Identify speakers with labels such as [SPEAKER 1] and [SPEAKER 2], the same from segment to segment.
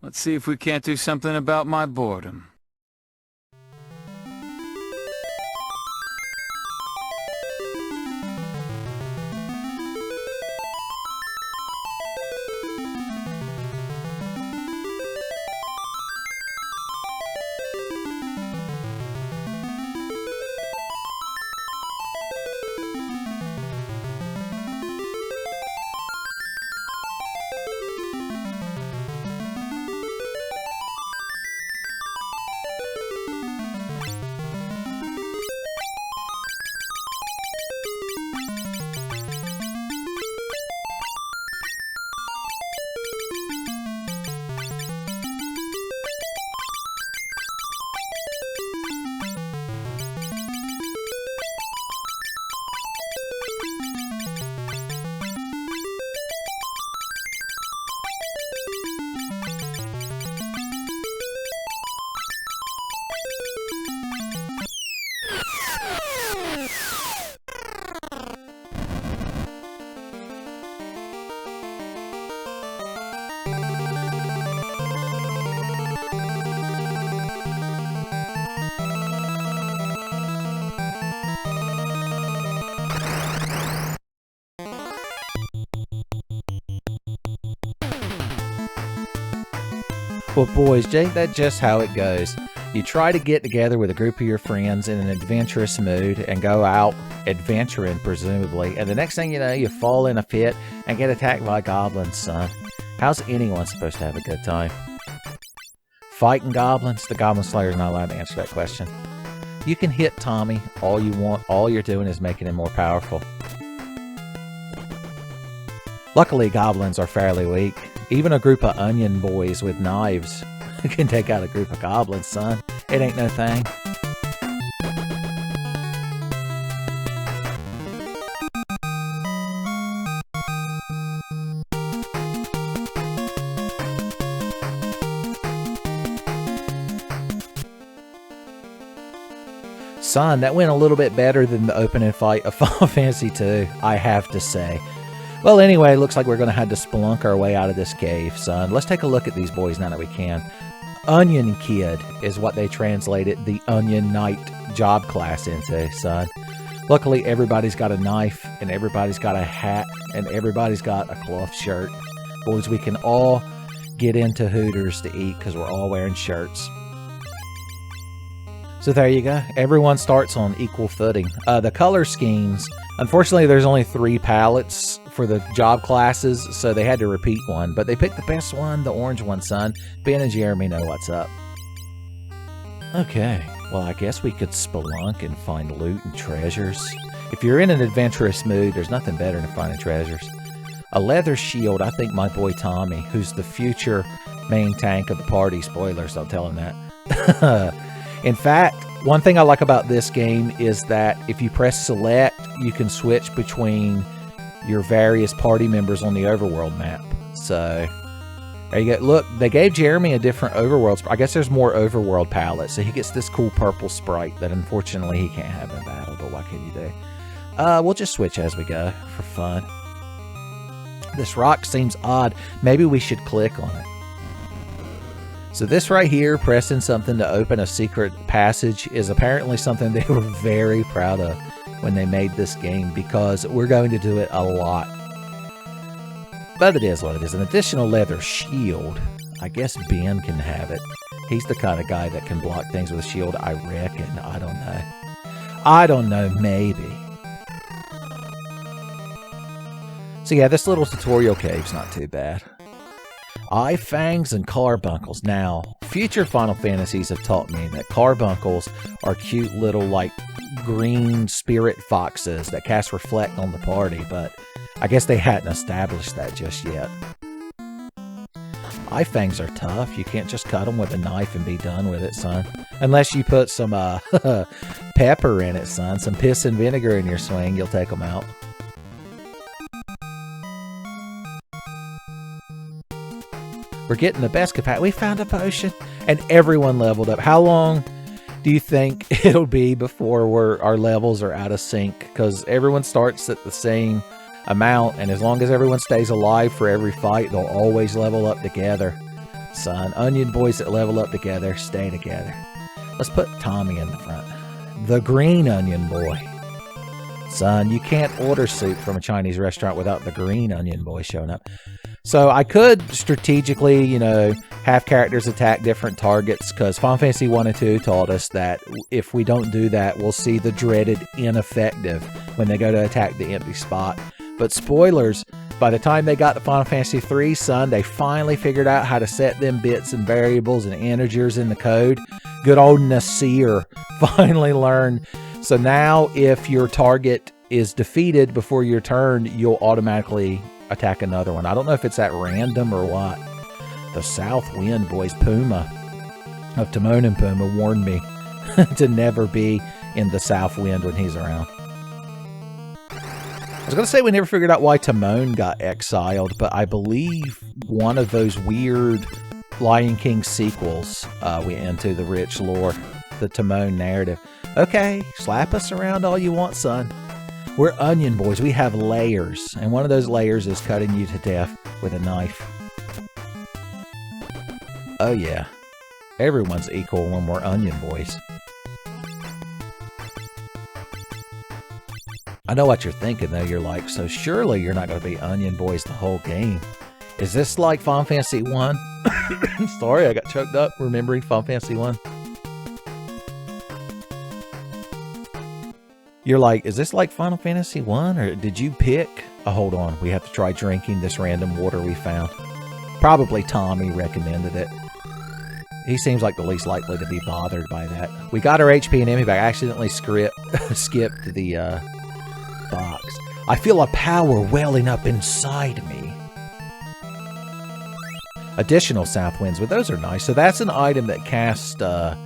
[SPEAKER 1] Let's see if we can't do something about my boredom.
[SPEAKER 2] Well, boys, ain't that just how it goes? You try to get together with a group of your friends in an adventurous mood and go out adventuring, presumably, and the next thing you know, you fall in a pit and get attacked by goblins, son. How's anyone supposed to have a good time? Fighting goblins? The Goblin Slayer's not allowed to answer that question. You can hit Tommy all you want. All you're doing is making him more powerful. Luckily, goblins are fairly weak. Even a group of onion boys with knives can take out a group of goblins, son. It ain't no thing. Son, that went a little bit better than the opening fight of Final Fantasy II, I have to say. Well, anyway, looks like we're going to have to spelunk our way out of this cave, son. Let's take a look at these boys now that we can. Onion Kid is what they translated the Onion Knight job class into, son. Luckily, everybody's got a knife, and everybody's got a hat, and everybody's got a cloth shirt. Boys, we can all get into Hooters to eat because we're all wearing shirts. So there you go. Everyone starts on equal footing. The color schemes, unfortunately, there's only 3 palettes for the job classes, so they had to repeat one. But they picked the best one, the orange one, son. Ben and Jeremy know what's up. Okay, well, I guess we could spelunk and find loot and treasures. If you're in an adventurous mood, there's nothing better than finding treasures. A leather shield, I think my boy Tommy, who's the future main tank of the party, spoilers, don't tell him that. In fact, one thing I like about this game is that if you press select, you can switch between your various party members on the overworld map. So, there you go. Look, they gave Jeremy a different overworld. I guess there's more overworld palettes, so he gets this cool purple sprite that unfortunately he can't have in battle, but what can you do? We'll just switch as we go for fun. This rock seems odd. Maybe we should click on it. So this right here, pressing something to open a secret passage, is apparently something they were very proud of when they made this game, because we're going to do it a lot. But it is what it is. An additional leather shield. I guess Ben can have it. He's the kind of guy that can block things with a shield, I reckon. I don't know. I don't know, maybe. So yeah, this little tutorial cave's not too bad. Eye fangs and carbuncles. Now, future Final Fantasies have taught me that carbuncles are cute little, like, green spirit foxes that cast reflect on the party, but I guess they hadn't established that just yet. Eye fangs are tough. You can't just cut them with a knife and be done with it, son. Unless you put some pepper in it, son. Some piss and vinegar in your swing, you'll take them out. We're getting the best capacity. We found a potion, and everyone leveled up. How long do you think it'll be before our levels are out of sync? Because everyone starts at the same amount, and as long as everyone stays alive for every fight, they'll always level up together. Son, onion boys that level up together stay together. Let's put Tommy in the front. The green onion boy. Son, you can't order soup from a Chinese restaurant without the green onion boy showing up. So I could strategically, you know, have characters attack different targets, because Final Fantasy 1 and 2 taught us that if we don't do that, we'll see the dreaded ineffective when they go to attack the empty spot. But spoilers, by the time they got to Final Fantasy 3, son, they finally figured out how to set them bits and variables and integers in the code. Good old Nasir finally learned. So now if your target is defeated before your turn, you'll automatically attack another one. I don't know if it's at random or what. The South Wind boys, Puma of Timon and Pumbaa, warned me to never be in the South Wind when he's around. I was going to say we never figured out why Timon got exiled, but I believe one of those weird Lion King sequels went into the rich lore, the Timon narrative. Okay, slap us around all you want, son. We're onion boys. We have layers, and one of those layers is cutting you to death with a knife. Oh yeah, everyone's equal when we're onion boys. I know what you're thinking, though. You're like, so surely you're not going to be onion boys the whole game. Is this like Final Fantasy 1? Sorry, I got choked up remembering Final Fantasy 1. You're like, is this like Final Fantasy 1? Or did you pick? Oh, hold on. We have to try drinking this random water we found. Probably Tommy recommended it. He seems like the least likely to be bothered by that. We got our HP and ME back. I accidentally skipped the box. I feel a power welling up inside me. Additional South Winds, but those are nice. So that's an item that casts, I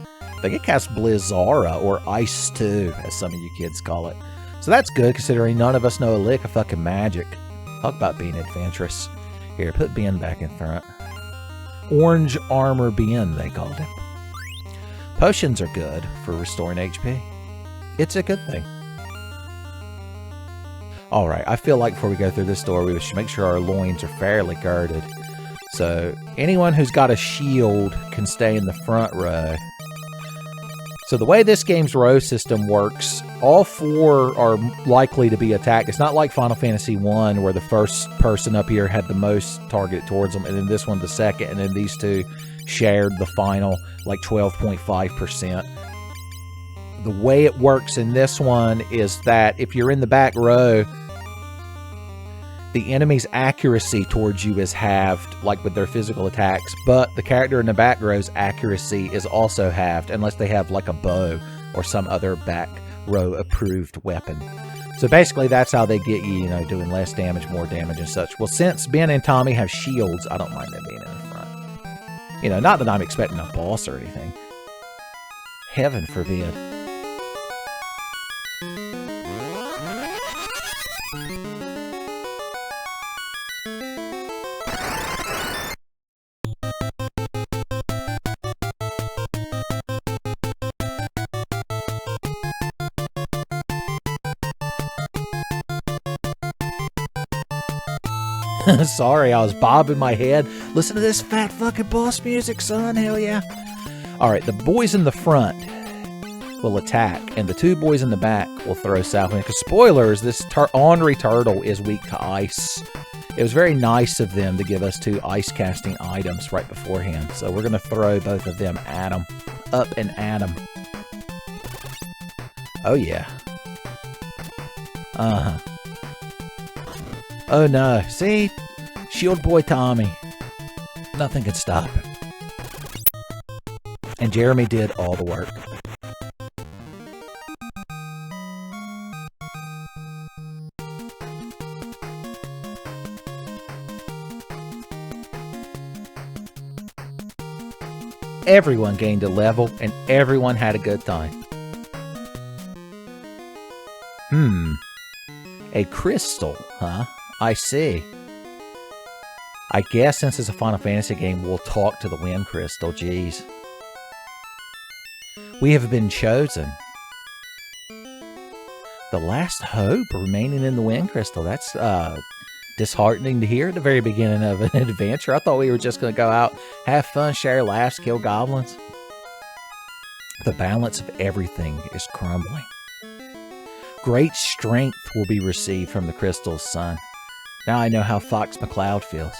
[SPEAKER 2] think it casts Blizzara, or Ice 2, as some of you kids call it. So that's good, considering none of us know a lick of fucking magic. Talk about being adventurous. Here, put Ben back in front. Orange Armor Ben, they called him. Potions are good for restoring HP. It's a good thing. Alright, I feel like before we go through this door, we should make sure our loins are fairly guarded. So, anyone who's got a shield can stay in the front row. So the way this game's row system works, all four are likely to be attacked. It's not like Final Fantasy 1, where the first person up here had the most targeted towards them, and then this one the second, and then these two shared the final, like 12.5%. The way it works in this one is that if you're in the back row, the enemy's accuracy towards you is halved, like with their physical attacks, but the character in the back row's accuracy is also halved, unless they have like a bow or some other back row approved weapon. So basically that's how they get you, you know, doing less damage, more damage and such. Well, since Ben and Tommy have shields, I don't mind them being in the front. You know, not that I'm expecting a boss or anything. Heaven forbid. Sorry, I was bobbing my head. Listen to this fat fucking boss music, son. Hell yeah. Alright, the boys in the front will attack, and the two boys in the back will throw Southwind. Because spoilers, this ornery turtle is weak to ice. It was very nice of them to give us two ice casting items right beforehand. So we're going to throw both of them at them. Up and at them. Oh yeah. Uh-huh. Oh no, see? Shield Boy Tommy. Nothing could stop him. And Jeremy did all the work. Everyone gained a level, and everyone had a good time. A crystal, huh? I see. I guess since it's a Final Fantasy game, we'll talk to the Wind Crystal. Jeez. We have been chosen. The last hope remaining in the Wind Crystal. That's disheartening to hear at the very beginning of an adventure. I thought we were just going to go out, have fun, share laughs, kill goblins. The balance of everything is crumbling. Great strength will be received from the crystals, son. Now I know how Fox McCloud feels.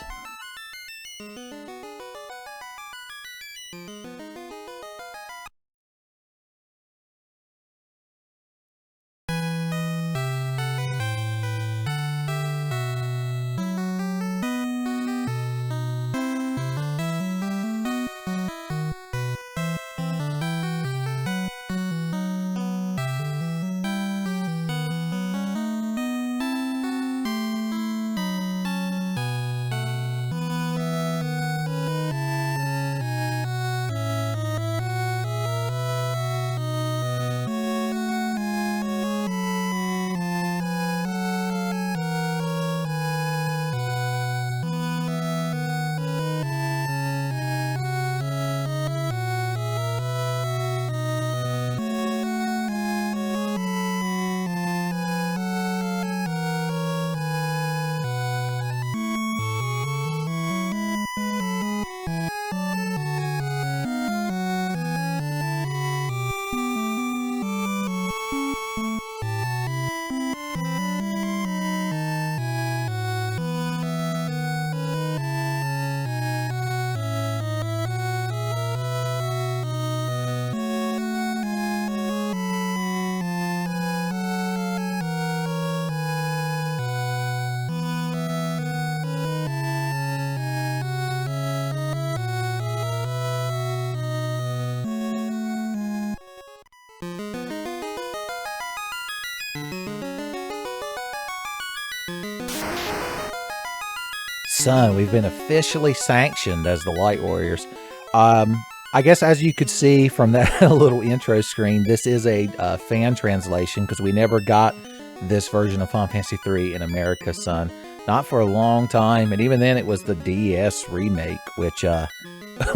[SPEAKER 2] Son, we've been officially sanctioned as the Light Warriors. I guess as you could see from that little intro screen, this is a fan translation because we never got this version of Final Fantasy III in America, son. Not for a long time, and even then it was the DS remake, which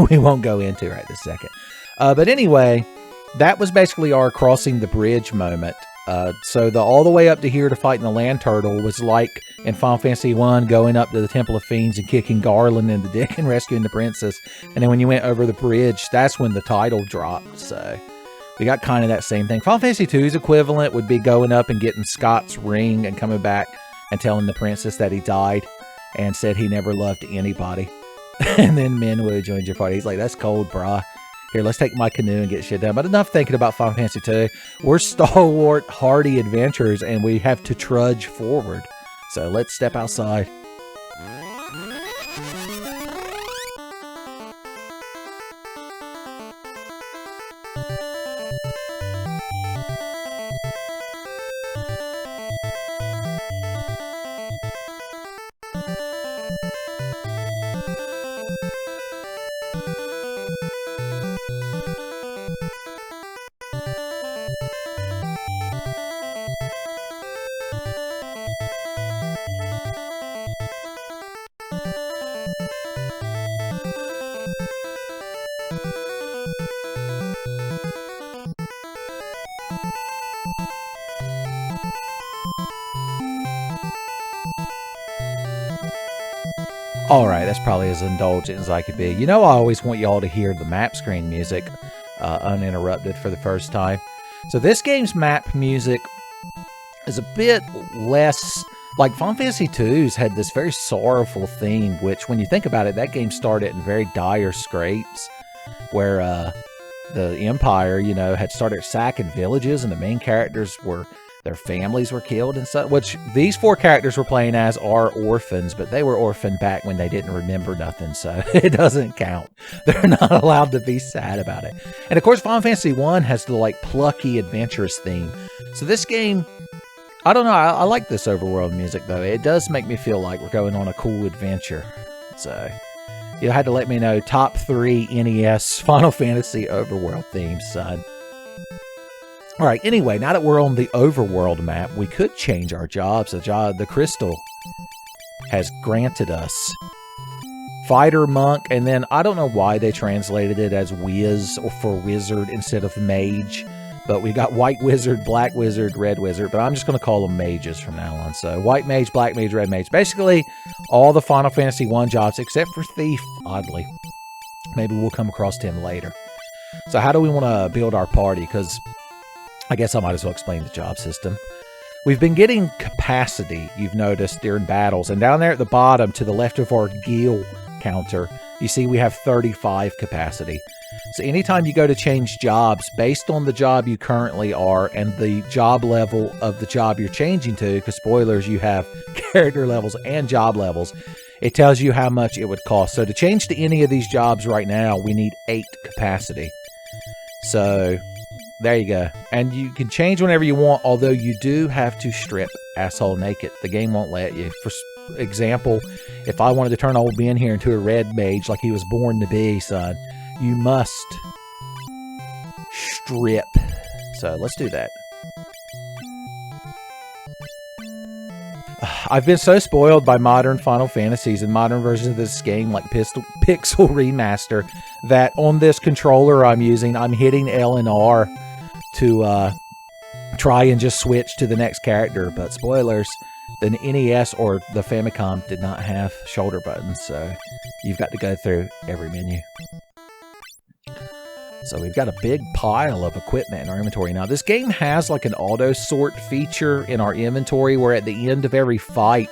[SPEAKER 2] we won't go into right this second. But anyway, that was basically our crossing the bridge moment. So all the way up to here to fighting the land turtle was like in Final Fantasy I going up to the Temple of Fiends and kicking Garland in the dick and rescuing the princess. And then when you went over the bridge, that's when the title dropped. So we got kind of that same thing. Final Fantasy II's equivalent would be going up and getting Scott's ring and coming back and telling the princess that he died and said he never loved anybody. And then Minwoo joins your party. He's like, that's cold, brah. Here, let's take my canoe and get shit done. But enough thinking about Final Fantasy II. We're stalwart, hardy adventurers, and we have to trudge forward. So let's step outside. Alright, that's probably as indulgent as I could be. You know, I always want y'all to hear the map screen music uninterrupted for the first time. So this game's map music is a bit less... Like, Final Fantasy II's had this very sorrowful theme, which, when you think about it, that game started in very dire scrapes, where the Empire, you know, had started sacking villages, and the main characters were... Their families were killed and stuff, which these four characters we're playing as are orphans, but they were orphaned back when they didn't remember nothing, so it doesn't count. They're not allowed to be sad about it. And of course, Final Fantasy I has the, like, plucky, adventurous theme. So this game, I don't know, I like this overworld music, though. It does make me feel like we're going on a cool adventure. So, you had to let me know, top 3 NES Final Fantasy overworld themes, son. Alright, anyway, now that we're on the overworld map, we could change our jobs. The crystal has granted us Fighter, Monk, and then I don't know why they translated it as Wiz or for Wizard instead of Mage. But we got white wizard, black wizard, red wizard. But I'm just going to call them mages from now on. So white mage, black mage, red mage. Basically, all the Final Fantasy I jobs except for thief, oddly. Maybe we'll come across him later. So how do we want to build our party? Because I guess I might as well explain the job system. We've been getting capacity, you've noticed, during battles. And down there at the bottom, to the left of our gil counter, you see we have 35 capacity. So anytime you go to change jobs, based on the job you currently are and the job level of the job you're changing to, because spoilers, you have character levels and job levels, it tells you how much it would cost. So to change to any of these jobs right now, we need 8 capacity. So there you go. And you can change whenever you want, although you do have to strip asshole naked. The game won't let you. For example, if I wanted to turn old Ben here into a red mage like he was born to be, son, you must strip. So let's do that. I've been so spoiled by modern Final Fantasies and modern versions of this game like Pixel Remaster that on this controller I'm using, I'm hitting L and R to try and just switch to the next character. But spoilers, the NES or the Famicom did not have shoulder buttons, so you've got to go through every menu. So we've got a big pile of equipment in our inventory. Now, this game has like an auto sort feature in our inventory where at the end of every fight,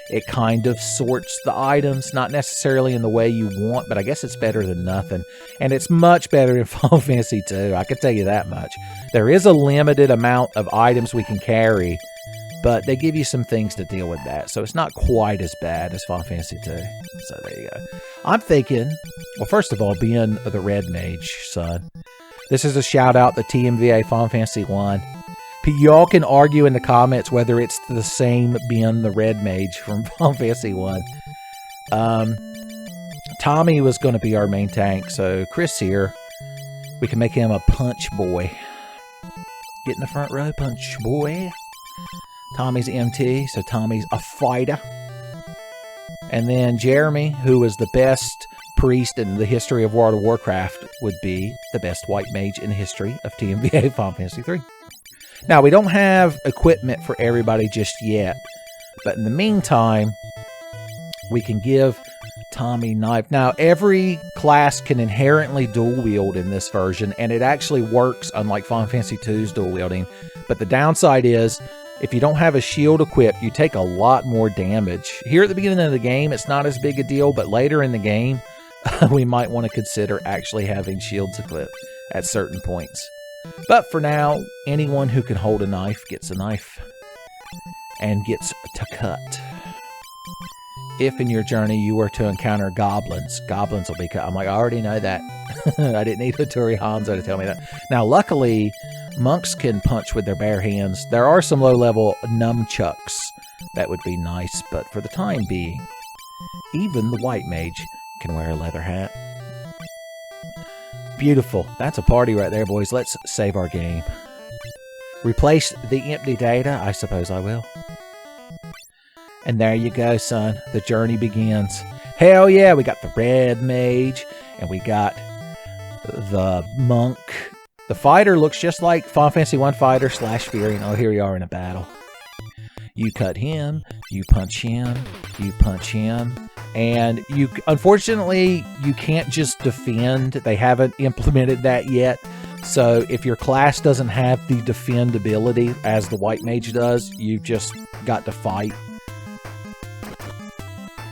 [SPEAKER 2] it kind of sorts the items, not necessarily in the way you want, but I guess it's better than nothing. And it's much better in Final Fantasy II, I can tell you that much. There is a limited amount of items we can carry, but they give you some things to deal with that. So it's not quite as bad as Final Fantasy II. So there you go. I'm thinking, well, first of all, being the red mage, son. This is a shout out to TMVA Final Fantasy I. Y'all can argue in the comments whether it's the same being the red mage from Final Fantasy I. Tommy was going to be our main tank, so Chris here, we can make him a punch boy. Get in the front row, punch boy. Tommy's MT, so Tommy's a fighter. And then Jeremy, who is the best priest in the history of World of Warcraft, would be the best white mage in the history of TMVA Final Fantasy III. Now, we don't have equipment for everybody just yet, but in the meantime, we can give Tommy knife. Now, every class can inherently dual wield in this version, and it actually works unlike Final Fantasy II's dual wielding. But the downside is, if you don't have a shield equipped, you take a lot more damage. Here at the beginning of the game, it's not as big a deal, but later in the game, we might want to consider actually having shields equipped at certain points. But for now, anyone who can hold a knife gets a knife and gets to cut. If in your journey you were to encounter goblins, goblins will be cut. I'm like, I already know that. I didn't need Hattori Hanzo to tell me that. Now, luckily, monks can punch with their bare hands. There are some low-level nunchucks. That would be nice, but for the time being, even the white mage can wear a leather hat. Beautiful. That's a party right there, boys. Let's save our game. Replace the empty data? I suppose I will. And there you go, son. The journey begins. Hell yeah, we got the red mage, and we got the monk. The fighter looks just like Final Fantasy I fighter / Fury. Oh, here we are in a battle. You cut him, you punch him, you punch him, and you, unfortunately, you can't just defend. They haven't implemented that yet. So if your class doesn't have the defend ability as the white mage does, you've just got to fight.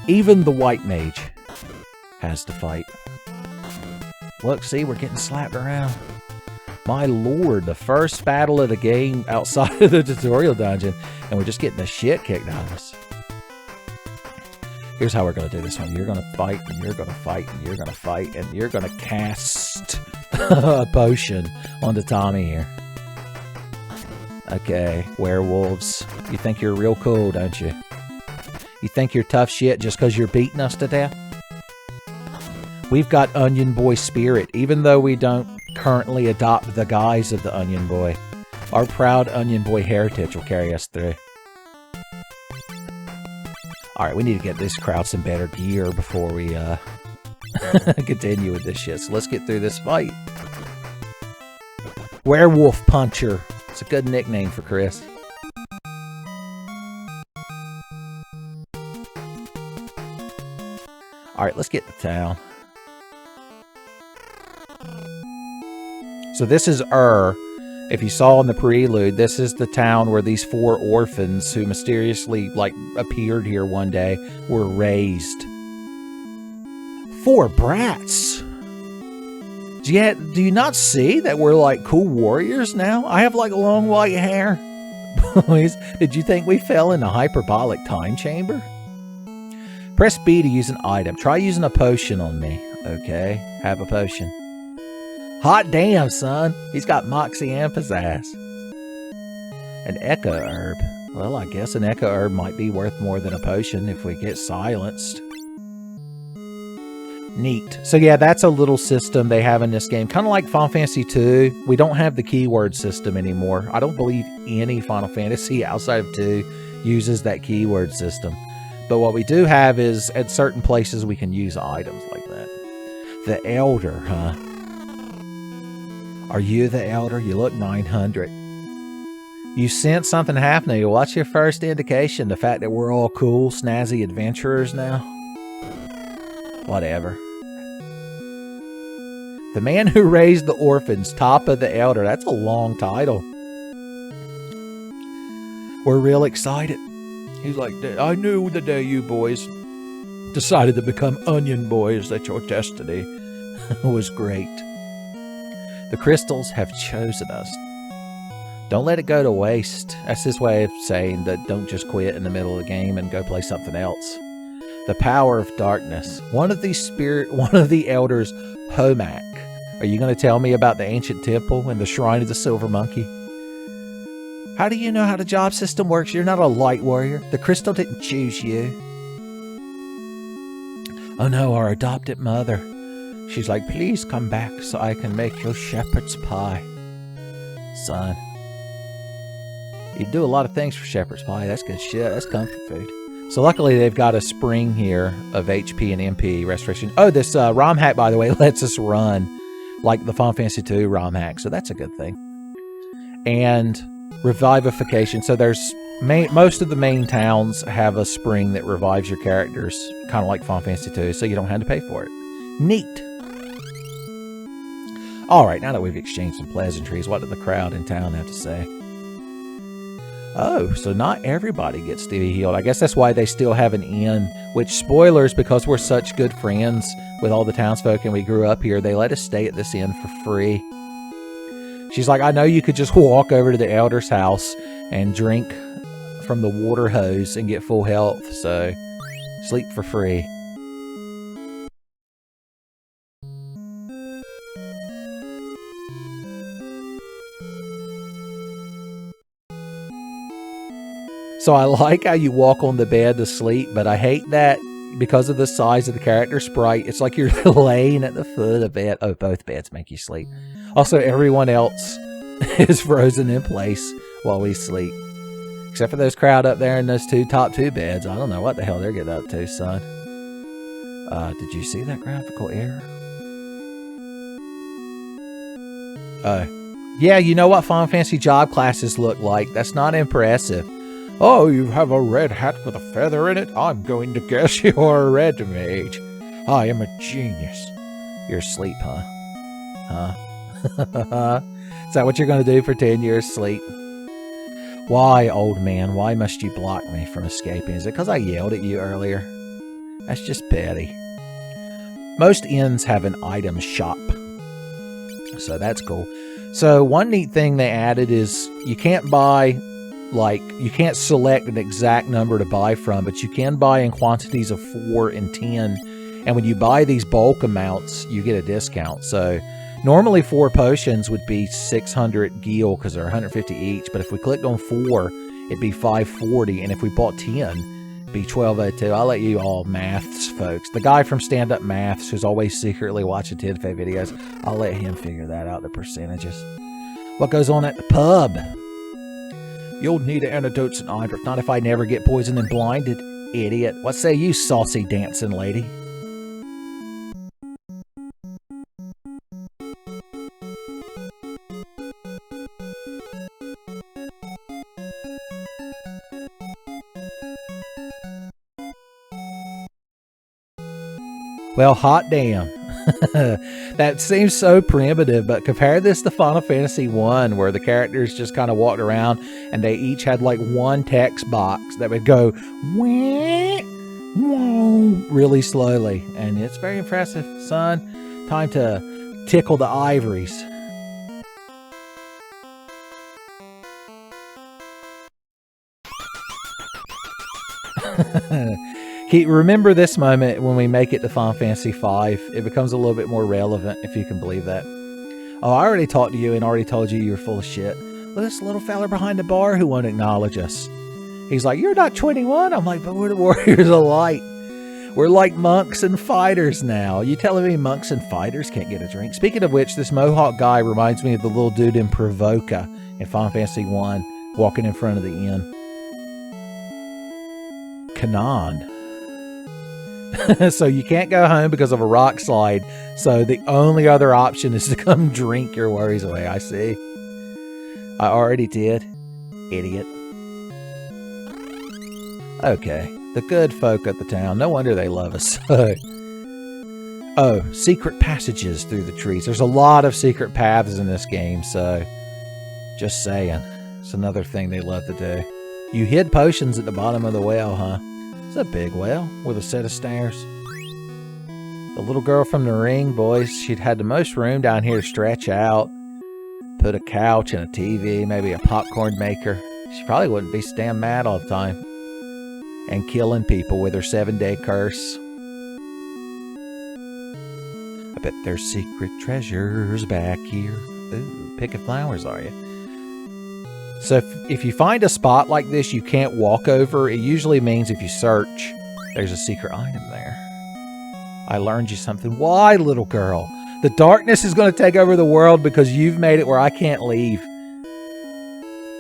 [SPEAKER 2] Even the white mage has to fight. Look, see, we're getting slapped around. My lord, the first battle of the game outside of the tutorial dungeon, and we're just getting the shit kicked out of us. Here's how we're going to do this one. You're going to fight, and you're going to fight, and you're going to fight, and you're going to cast a potion onto Tommy here. Okay, werewolves. You think you're real cool, don't you? You think you're tough shit just because you're beating us to death? We've got Onion Boy spirit, even though we don't currently adopt the guise of the Onion Boy. Our proud Onion Boy heritage will carry us through. Alright, we need to get this crowd some better gear before we continue with this shit. So let's get through this fight. Werewolf Puncher. It's a good nickname for Chris. Alright, let's get to town. So this is If you saw in the prelude, this is the town where these 4 orphans who mysteriously, appeared here one day were raised. 4 brats! Do you not see that we're, cool warriors now? I have, long white hair. Boys, did you think we fell in a hyperbolic time chamber? Press B to use an item. Try using a potion on me. Okay, have a potion. Hot damn, son. He's got moxie and pizzazz. An echo herb. Well, I guess an echo herb might be worth more than a potion if we get silenced. Neat. So yeah, that's a little system they have in this game. Kind of like Final Fantasy II. We don't have the keyword system anymore. I don't believe any Final Fantasy outside of 2 uses that keyword system. But what we do have is, at certain places, we can use items like that. The Elder, huh? Are you the Elder? You look 900. You sense something happening. What's your first indication? The fact that we're all cool, snazzy adventurers now? Whatever. The Man Who Raised the Orphans, Top of the Elder. That's a long title. We're real excited. He's like, I knew the day you boys decided to become onion boys that your destiny was great. The crystals have chosen us. Don't let it go to waste. That's his way of saying that don't just quit in the middle of the game and go play something else. The power of darkness. One of the elders, Homak. Are you going to tell me about the ancient temple and the shrine of the silver monkey? How do you know how the job system works? You're not a light warrior. The crystal didn't choose you. Oh no, our adopted mother. She's like, please come back so I can make your shepherd's pie. Son. You do a lot of things for shepherd's pie. That's good shit. That's comfort food. So luckily they've got a spring here of HP and MP restoration. Oh, this ROM hack, by the way, lets us run like the Final Fantasy II ROM hack. So that's a good thing. And revivification. So there's most of the main towns have a spring that revives your characters, kind of like Final Fantasy II, so you don't have to pay for it. Neat. All right, now that we've exchanged some pleasantries, what did the crowd in town have to say? Oh, so not everybody gets to be healed. I guess that's why they still have an inn, which, spoilers, because we're such good friends with all the townsfolk and we grew up here, they let us stay at this inn for free. She's like, I know you could just walk over to the elder's house and drink from the water hose and get full health, so sleep for free. So I like how you walk on the bed to sleep, but I hate that because of the size of the character sprite, it's like you're laying at the foot of the bed. Oh, both beds make you sleep. Also, everyone else is frozen in place while we sleep. Except for those crowd up there in those top two beds. I don't know what the hell they're getting up to, son. Did you see that graphical error? Yeah, you know what Final Fantasy job classes look like. That's not impressive. Oh, you have a red hat with a feather in it? I'm going to guess you're a red mage. I am a genius. You're asleep, huh? Huh? Is that what you're going to do for 10 years sleep? Why, old man, why must you block me from escaping? Is it because I yelled at you earlier? That's just petty. Most inns have an item shop. So that's cool. So one neat thing they added is you can't buy... you can't select an exact number to buy from, but you can buy in quantities of 4 and 10. And when you buy these bulk amounts, you get a discount. So normally 4 potions would be 600 gil because they're 150 each. But if we clicked on 4, it'd be 540. And if we bought 10, it'd be 1202. I'll let you all maths, folks. The guy from Stand Up Maths who's always secretly watching Tenfey videos, I'll let him figure that out, the percentages. What goes on at the pub? You'll need antidotes and iron, not if I never get poisoned and blinded, idiot. What say you, saucy dancing lady? Well, hot damn. That seems so primitive, but compare this to Final Fantasy I, where the characters just kind of walked around and they each had like one text box that would go wah, wah, really slowly. And it's very impressive, son. Time to tickle the ivories. Remember this moment when we make it to Final Fantasy V. It becomes a little bit more relevant, if you can believe that. Oh, I already talked to you and already told you were full of shit. Look, this little fella behind the bar who won't acknowledge us. He's like, you're not 21? I'm like, but we're the Warriors of Light. We're like monks and fighters now. You telling me monks and fighters can't get a drink? Speaking of which, this Mohawk guy reminds me of the little dude in Provoca in Final Fantasy I, walking in front of the inn. Kanan. So you can't go home because of a rock slide. So the only other option is to come drink your worries away. I see. I already did. Idiot. Okay. The good folk of the town. No wonder they love us. Oh, secret passages through the trees. There's a lot of secret paths in this game, so just saying. It's another thing they love to do. You hid potions at the bottom of the well, huh? It's a big well with a set of stairs. The little girl from the ring, boys, she'd had the most room down here to stretch out. Put a couch and a TV, maybe a popcorn maker. She probably wouldn't be so damn mad all the time. And killing people with her 7-day curse. I bet there's secret treasures back here. Ooh, picking flowers, are you? So if you find a spot like this you can't walk over, it usually means if you search, there's a secret item there. I learned you something. Why, little girl? The darkness is going to take over the world because you've made it where I can't leave.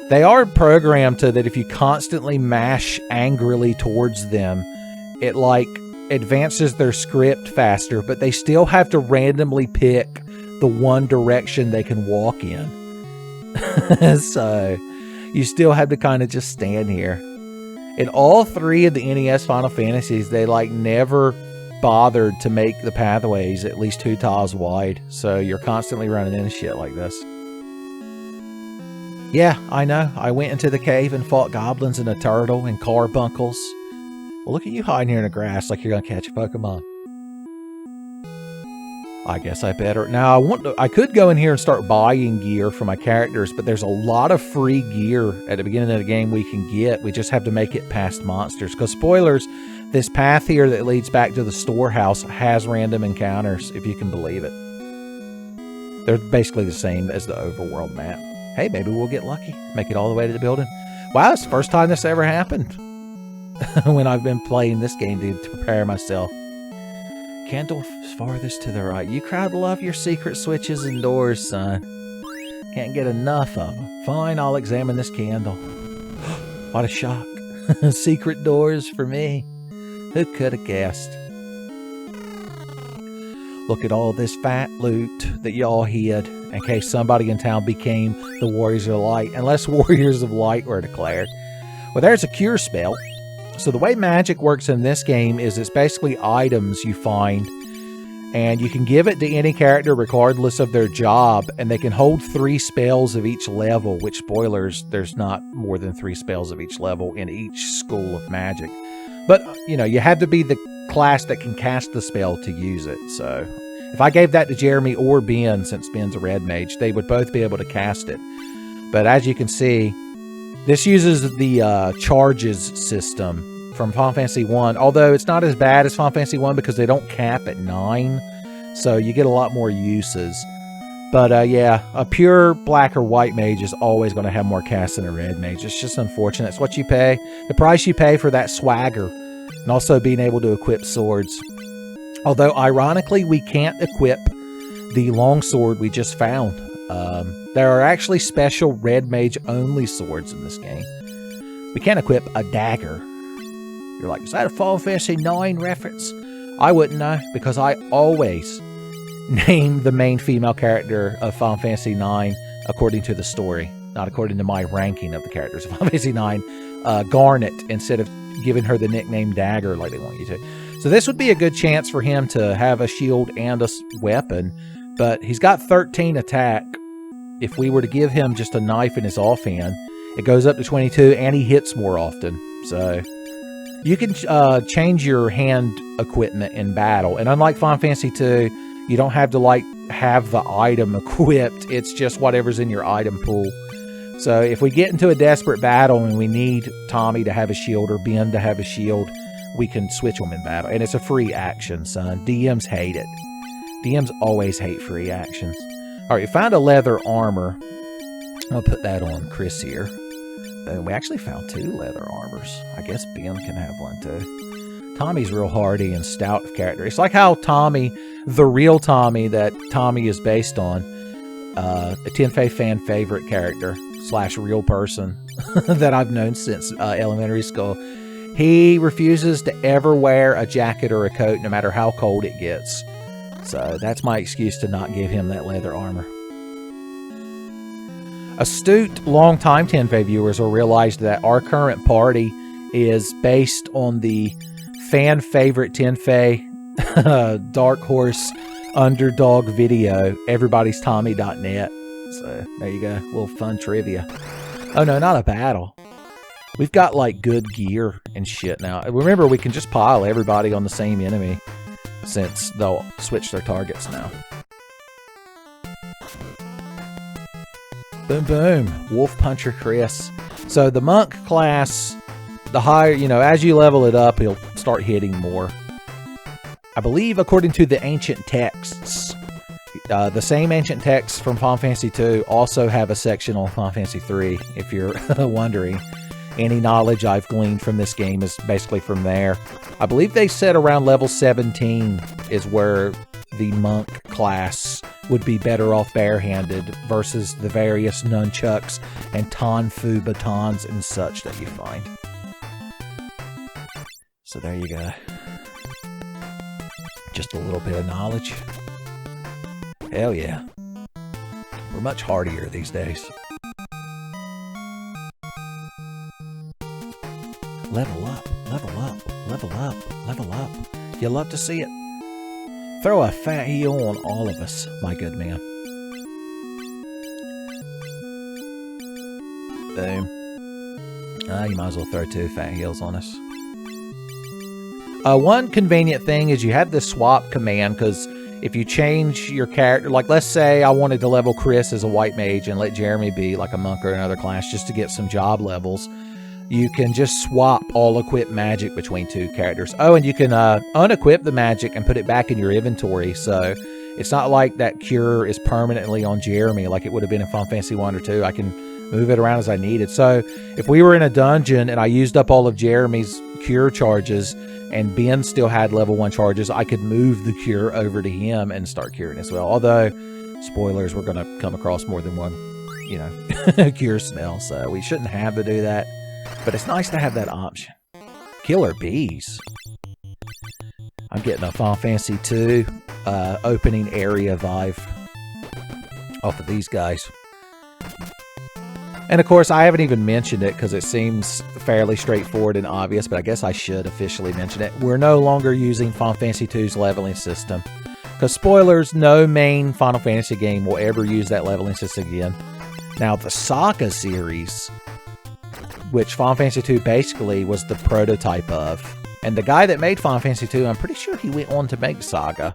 [SPEAKER 2] They are programmed to that if you constantly mash angrily towards them, it like advances their script faster, but they still have to randomly pick the one direction they can walk in. So you still have to kind of just stand here. In all three of the NES Final Fantasies, they like never bothered to make the pathways at least 2 tiles wide. So you're constantly running into shit like this. Yeah, I know. I went into the cave and fought goblins and a turtle and carbuncles. Well, look at you hiding here in the grass like you're going to catch a Pokemon. I guess I better. Now, I could go in here and start buying gear for my characters, but there's a lot of free gear at the beginning of the game we can get. We just have to make it past monsters. Because spoilers, this path here that leads back to the storehouse has random encounters, if you can believe it. They're basically the same as the overworld map. Hey, maybe we'll get lucky. Make it all the way to the building. Wow, it's the first time this ever happened. When I've been playing this game to prepare myself. Candle farthest to the right. You crowd love your secret switches and doors, son. Can't get enough of them. Fine, I'll examine this candle. What a shock. Secret doors for me. Who could have guessed? Look at all this fat loot that y'all hid in case somebody in town became the Warriors of Light, unless Warriors of Light were declared. Well, there's a cure spell. So the way magic works in this game is it's basically items you find, and you can give it to any character regardless of their job, and they can hold 3 spells of each level, which, spoilers, there's not more than 3 spells of each level in each school of magic. But, you know, you have to be the class that can cast the spell to use it. So if I gave that to Jeremy or Ben, since Ben's a red mage, they would both be able to cast it. But as you can see, this uses the charges system from Final Fantasy 1, although it's not as bad as Final Fantasy 1 because they don't cap at 9, so you get a lot more uses. But yeah, a pure black or white mage is always going to have more casts than a red mage. It's just unfortunate. It's what you pay, the price you pay for that swagger, and also being able to equip swords. Although, ironically, we can't equip the longsword we just found. There are actually special red mage only swords in this game. We can't equip a dagger. You're like, is that a Final Fantasy 9 reference? I wouldn't know, because I always name the main female character of Final Fantasy 9 according to the story, not according to my ranking of the characters of Final Fantasy 9. Garnet, instead of giving her the nickname Dagger like they want you to. So this would be a good chance for him to have a shield and a weapon, but he's got 13 attack. If we were to give him just a knife in his offhand, it goes up to 22, and he hits more often. So you can change your hand equipment in battle, and unlike Final Fantasy II, you don't have to like have the item equipped. It's just whatever's in your item pool. So if we get into a desperate battle and we need Tommy to have a shield or Ben to have a shield, we can switch them in battle. And it's a free action, son. DMs hate it. DMs always hate free actions. All right, we found a leather armor. I'll put that on Chris here. We actually found 2 leather armors. I guess Ben can have one too. Tommy's real hardy and stout of character. It's like how Tommy, the real Tommy that Tommy is based on, a Tenfey fan favorite character / real person that I've known since elementary school. He refuses to ever wear a jacket or a coat no matter how cold it gets. So that's my excuse to not give him that leather armor. Astute, long-time Tenfey viewers will realize that our current party is based on the fan favorite Tenfey Dark Horse underdog video, everybody'stommy.net. So there you go, a little fun trivia. Oh no, not a battle. We've got like good gear and shit now. Remember, we can just pile everybody on the same enemy since they'll switch their targets now. Boom, boom. Wolf Puncher Chris. So the monk class, the higher, as you level it up, he'll start hitting more. I believe, according to the ancient texts, the same ancient texts from Final Fantasy II also have a section on Final Fantasy III, if you're wondering. Any knowledge I've gleaned from this game is basically from there. I believe they said around level 17 is where the monk class would be better off barehanded versus the various nunchucks and Tenfey batons and such that you find. So there you go. Just a little bit of knowledge. Hell yeah. We're much hardier these days. Level up, level up, level up, level up. You love to see it. Throw a fat heel on all of us, my good man. Boom. You might as well throw 2 fat heels on us. One convenient thing is you have this swap command, because if you change your character, like let's say I wanted to level Chris as a white mage and let Jeremy be like a monk or another class just to get some job levels, you can just swap all equipped magic between 2 characters. Oh, and you can unequip the magic and put it back in your inventory. So it's not like that cure is permanently on Jeremy like it would have been in Final Fantasy 1 or 2. I can move it around as I need it. So if we were in a dungeon and I used up all of Jeremy's cure charges and Ben still had level 1 charges, I could move the cure over to him and start curing as well. Although, spoilers, we're going to come across more than one, cure smell. So we shouldn't have to do that. But it's nice to have that option. Killer bees. I'm getting a Final Fantasy II opening area vibe off of these guys. And of course, I haven't even mentioned it because it seems fairly straightforward and obvious, but I guess I should officially mention it. We're no longer using Final Fantasy II's leveling system. Because spoilers, no main Final Fantasy game will ever use that leveling system again. Now, the Saga series, which Final Fantasy II basically was the prototype of. And the guy that made Final Fantasy II, I'm pretty sure he went on to make Saga.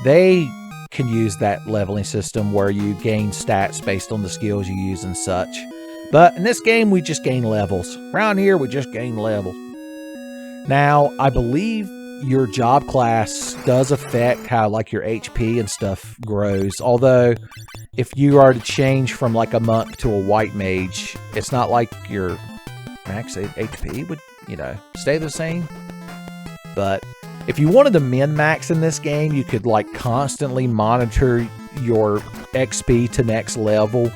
[SPEAKER 2] They can use that leveling system where you gain stats based on the skills you use and such. But in this game, we just gain levels. Around here, we just gain level. Now, I believe your job class does affect how like your HP and stuff grows. Although, if you are to change from like a monk to a white mage, it's not like your max HP would, stay the same. But if you wanted to min-max in this game, you could like constantly monitor your XP to next level.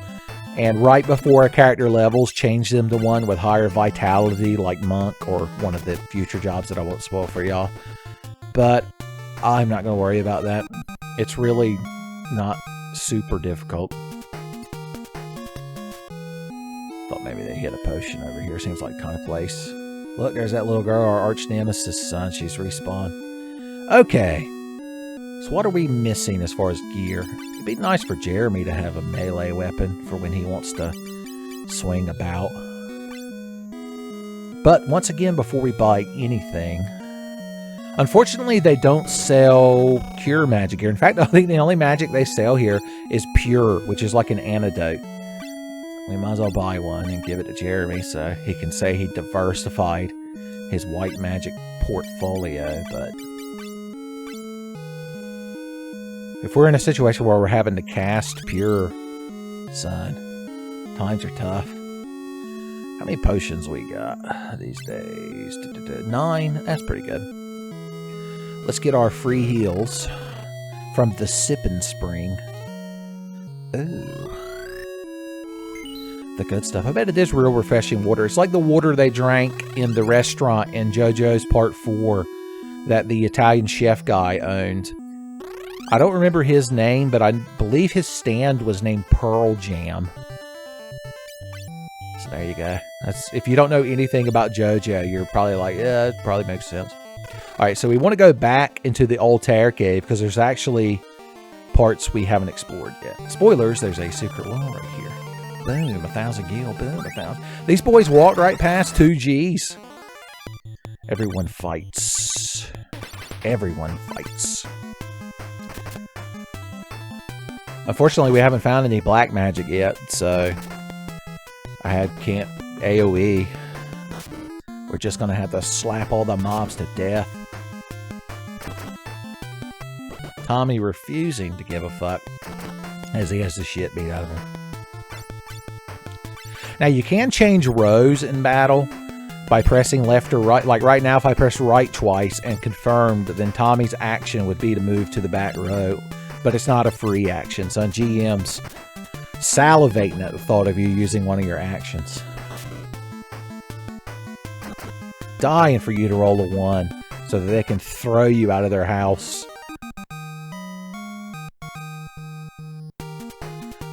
[SPEAKER 2] And right before a character levels, change them to one with higher vitality like monk or one of the future jobs that I won't spoil for y'all. But I'm not going to worry about that. It's really not super difficult. Thought maybe they hit a potion over here. Seems like kind of place. Look, there's that little girl, our arch nemesis son. She's respawned. Okay. So what are we missing as far as gear? It'd be nice for Jeremy to have a melee weapon for when he wants to swing about. But once again, before we buy anything, unfortunately they don't sell cure magic here. In fact, I think the only magic they sell here is pure, which is like an antidote. We might as well buy one and give it to Jeremy so he can say he diversified his white magic portfolio. But if we're in a situation where we're having to cast pure, son, times are tough. How many potions we got these days? 9. That's pretty good. Let's get our free heals from the Sippin' Spring. Ooh. The good stuff. I bet it is real refreshing water. It's like the water they drank in the restaurant in JoJo's Part 4 that the Italian chef guy owned. I don't remember his name, but I believe his stand was named Pearl Jam. So there you go. That's, if you don't know anything about JoJo, you're probably like, yeah, it probably makes sense. All right, so we want to go back into the Altair cave because there's actually parts we haven't explored yet. Spoilers, there's a secret wall right here. Boom, 1,000 gil, boom, 1,000. These boys walked right past 2 Gs. Everyone fights. Everyone fights. Unfortunately, we haven't found any black magic yet, so I can't AoE. We're just going to have to slap all the mobs to death. Tommy refusing to give a fuck as he has the shit beat out of him. Now, you can change rows in battle by pressing left or right. Like right now, if I press right twice and confirmed, then Tommy's action would be to move to the back row. But it's not a free action. So GM's salivating at the thought of you using one of your actions. Dying for you to roll a 1 so that they can throw you out of their house.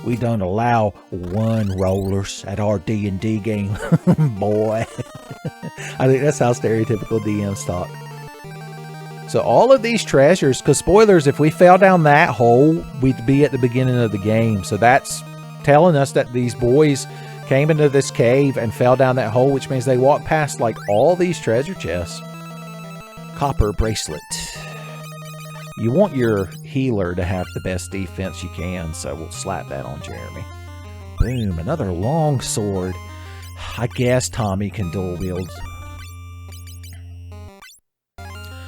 [SPEAKER 2] We don't allow 1 rollers at our D&D game, boy. I think that's how stereotypical DMs talk. So all of these treasures, because spoilers, if we fell down that hole, we'd be at the beginning of the game. So that's telling us that these boys came into this cave and fell down that hole, which means they walked past like all these treasure chests. Copper bracelet. You want your healer to have the best defense you can, so we'll slap that on Jeremy. Boom, another long sword. I guess Tommy can dual wield.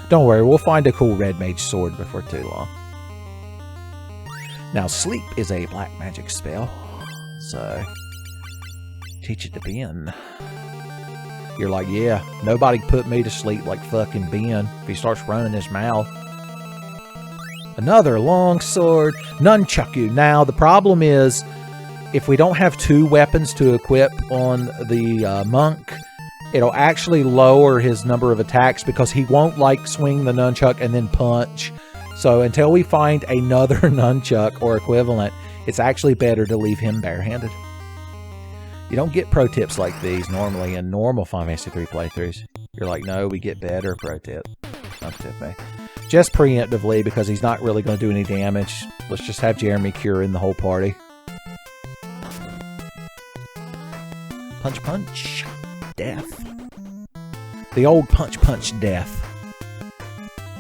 [SPEAKER 2] Don't worry, we'll find a cool red mage sword before too long. Now, sleep is a black magic spell, so teach it to Ben. You're like, yeah, nobody put me to sleep like fucking Ben if he starts running his mouth. Another long sword, nunchaku. Now, the problem is, if we don't have 2 weapons to equip on the monk, it'll actually lower his number of attacks because he won't like swing the nunchuck and then punch. So until we find another nunchuck or equivalent, it's actually better to leave him barehanded. You don't get pro tips like these normally in normal Fantasy III playthroughs. You're like, no, we get better pro tip. Just preemptively, because he's not really going to do any damage. Let's just have Jeremy curing the whole party. Punch, punch. Death. The old punch, punch, death.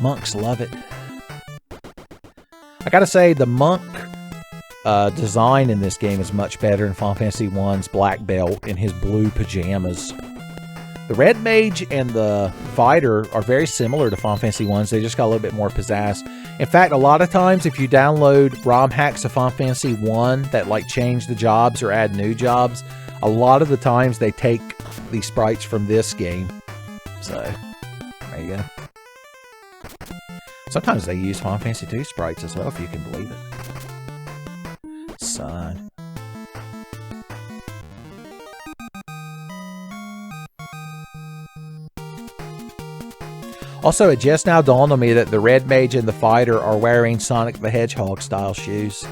[SPEAKER 2] Monks love it. I gotta say, the monk design in this game is much better than Final Fantasy I's black belt in his blue pajamas. The red mage and the fighter are very similar to Final Fantasy I's. They just got a little bit more pizzazz. In fact, a lot of times if you download ROM hacks of Final Fantasy I that like change the jobs or add new jobs, a lot of the times they take the sprites from this game. So, there you go. Sometimes they use Final Fantasy II sprites as well, if you can believe it. Son. Also, it just now dawned on me that the red mage and the fighter are wearing Sonic the Hedgehog style shoes.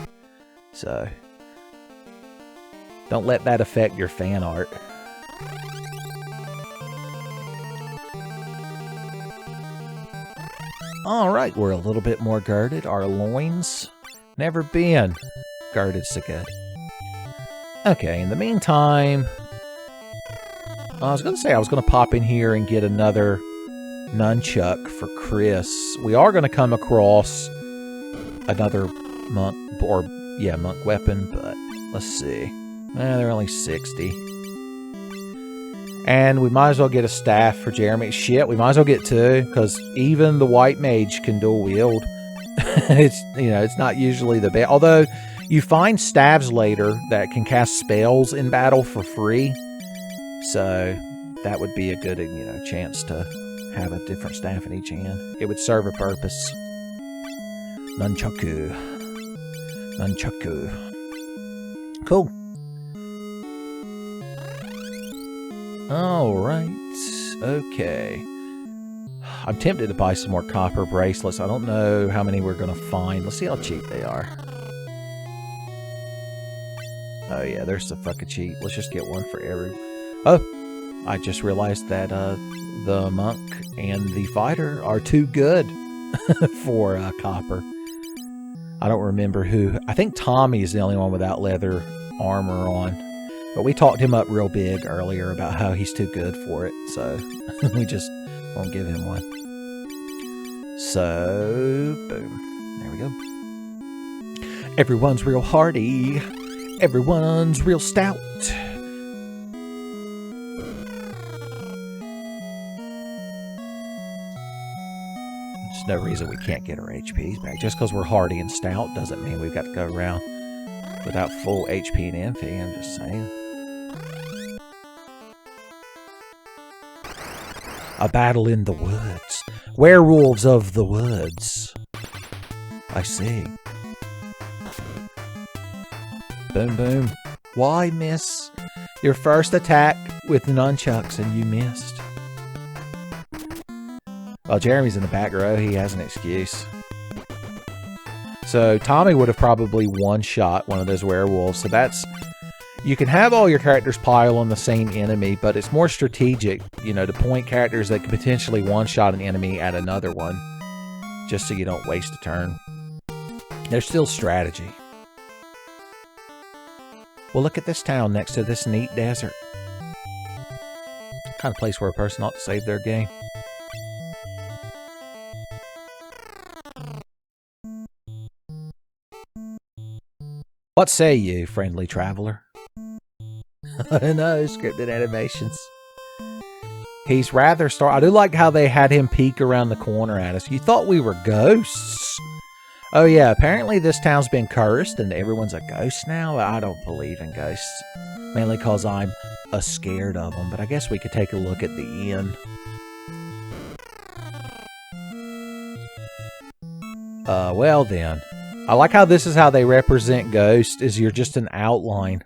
[SPEAKER 2] So, don't let that affect your fan art. All right, we're a little bit more girded. Our loins never been girded so good. Okay, in the meantime, I was going to say I was going to pop in here and get another nunchuck for Chris. We are going to come across another monk, monk weapon, but let's see. They're only 60. And we might as well get a staff for Jeremy. Shit, we might as well get two, because even the white mage can dual wield. It's not usually the best. Although you find staves later that can cast spells in battle for free, so that would be a good chance to have a different staff in each hand. It would serve a purpose. Nunchaku. Cool. Alright. Okay. I'm tempted to buy some more copper bracelets. I don't know how many we're going to find. Let's see how cheap they are. Oh yeah, they're so fucking cheap. Let's just get one for every... Oh! I just realized that the monk and the fighter are too good for copper. I don't remember who. I think Tommy is the only one without leather armor on. But we talked him up real big earlier about how he's too good for it. So we just won't give him one. So, boom. There we go. Everyone's real hardy. Everyone's real stout. There's no reason we can't get our HPs back. Just because we're hardy and stout doesn't mean we've got to go around without full HP and MP. I'm just saying. A battle in the woods. Werewolves of the woods. I see. Boom, boom. Why miss your first attack with nunchucks and you missed? Well, Jeremy's in the back row. He has an excuse. So Tommy would have probably one-shot one of those werewolves. So that's... You can have all your characters pile on the same enemy, but it's more strategic, to point characters that could potentially one-shot an enemy at another one, just so you don't waste a turn. There's still strategy. Well, look at this town next to this neat desert. Kind of place where a person ought to save their game. What say you, friendly traveler? No, scripted animations. He's rather I do like how they had him peek around the corner at us. You thought we were ghosts. Oh yeah, apparently this town's been cursed and everyone's a ghost now. I don't believe in ghosts. Mainly because I'm scared of them. But I guess we could take a look at the inn. Well then. I like how this is how they represent ghosts, is you're just an outline.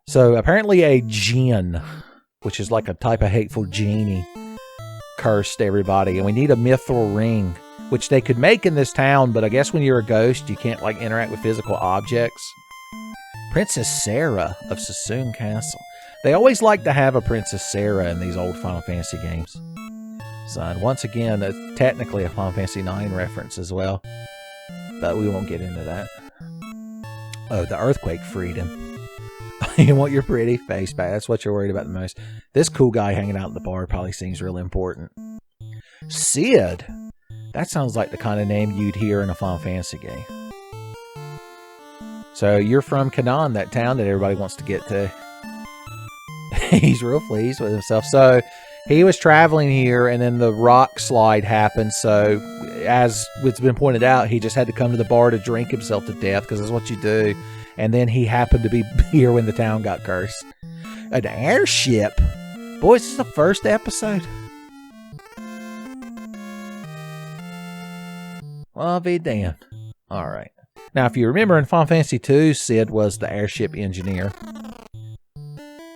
[SPEAKER 2] So apparently a djinn, which is like a type of hateful genie, cursed everybody. And we need a mithril ring, which they could make in this town, but I guess when you're a ghost, you can't interact with physical objects. Princess Sarah of Sassoon Castle. They always like to have a Princess Sarah in these old Final Fantasy games. So, and once again, technically a Final Fantasy IX reference as well. But we won't get into that. Oh, the earthquake freed him. You want your pretty face back. That's what you're worried about the most. This cool guy hanging out in the bar probably seems really important. Sid. That sounds like the kind of name you'd hear in a Final Fantasy game. So you're from Canaan, that town that everybody wants to get to. He's real pleased with himself. So he was traveling here, and then the rock slide happened. So as it's been pointed out, he just had to come to the bar to drink himself to death, because that's what you do. And then he happened to be here when the town got cursed. An airship? Boys, this is the first episode. Well, I'll be damned. Alright. Now, if you remember in Final Fantasy II, Sid was the airship engineer.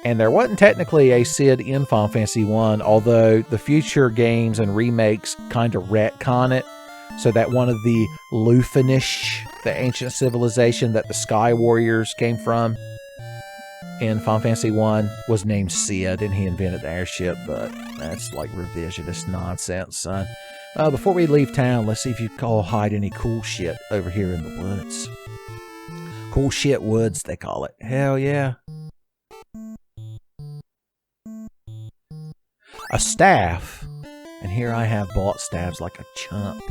[SPEAKER 2] And there wasn't technically a Sid in Final Fantasy I, although the future games and remakes kind of retcon it, so that one of the Lufinish, the ancient civilization that the Sky Warriors came from, in Final Fantasy 1 was named Sid, and he invented the airship, but that's like revisionist nonsense, son. Before we leave town, let's see if you can all hide any cool shit over here in the woods. Cool shit woods, they call it. Hell yeah. A staff. And here I have bought staffs like a chump.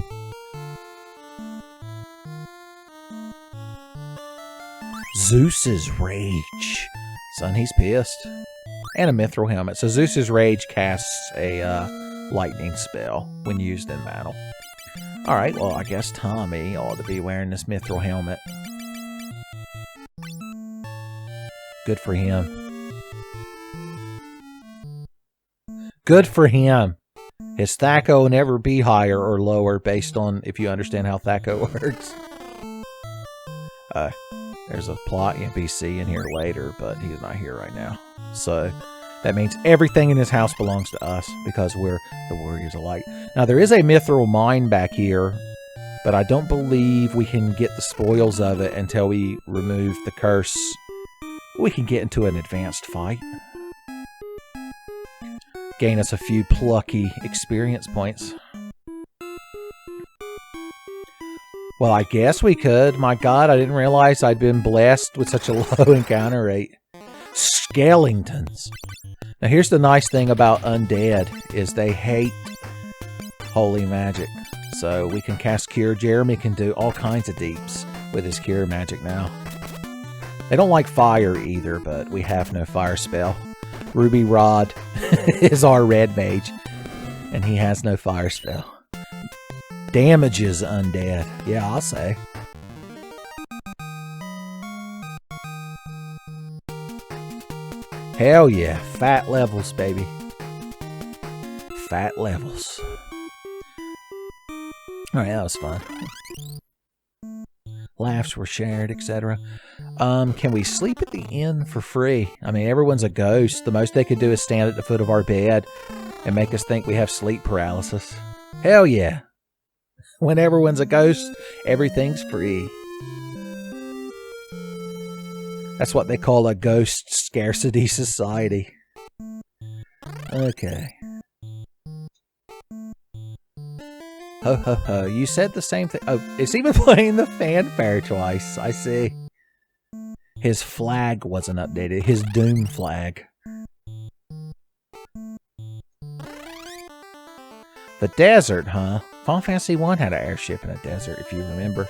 [SPEAKER 2] Zeus's Rage. Son, he's pissed. And a mithril helmet. So Zeus's Rage casts a lightning spell when used in battle. Alright, well, I guess Tommy ought to be wearing this mithril helmet. Good for him. Good for him. His THAC0 will never be higher or lower based on if you understand how THAC0 works. There's a plot NPC in here later, but he's not here right now. So that means everything in his house belongs to us because we're the Warriors of Light. Now there is a mithril mine back here, but I don't believe we can get the spoils of it until we remove the curse. We can get into an advanced fight. Gain us a few plucky experience points. Well, I guess we could. My God, I didn't realize I'd been blessed with such a low encounter rate. Skeletons. Now, here's the nice thing about undead, is they hate holy magic. So we can cast Cure. Jeremy can do all kinds of deeps with his Cure magic now. They don't like fire either, but we have no fire spell. Ruby Rod is our red mage, and he has no fire spell. Damages undead. Yeah, I'll say. Hell yeah. Fat levels, baby. Fat levels. Alright, that was fun. Laughs were shared, etc. Can we sleep at the inn for free? I mean, everyone's a ghost. The most they could do is stand at the foot of our bed and make us think we have sleep paralysis. Hell yeah. When everyone's a ghost, everything's free. That's what they call a ghost scarcity society. Okay. Ho ho ho, you said the same thing. Oh, it's even playing the fanfare twice. I see. His flag wasn't updated. His doom flag. The desert, huh? Final Fantasy 1 had an airship in a desert, if you remember.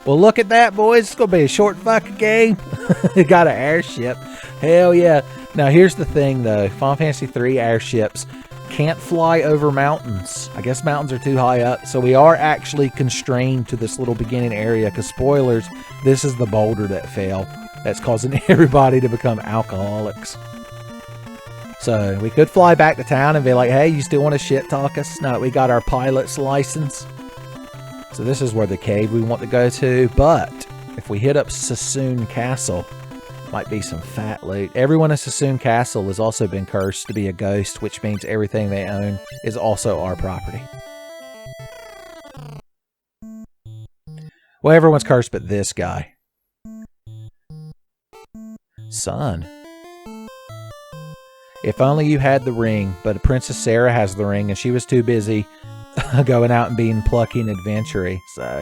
[SPEAKER 2] Well, look at that, boys. It's going to be a short fucking game. Got an airship. Hell yeah. Now, here's the thing, though. Final Fantasy III airships can't fly over mountains. I guess mountains are too high up. So we are actually constrained to this little beginning area. Because, spoilers, this is the boulder that fell. That's causing everybody to become alcoholics. So we could fly back to town and be like, hey, you still want to shit talk us? Now that we got our pilot's license. So this is where the cave we want to go to, but if we hit up Sassoon Castle, might be some fat loot. Everyone in Sassoon Castle has also been cursed to be a ghost, which means everything they own is also our property. Well, everyone's cursed but this guy. Son. If only you had the ring, but Princess Sarah has the ring and she was too busy going out and being plucky and adventure-y, so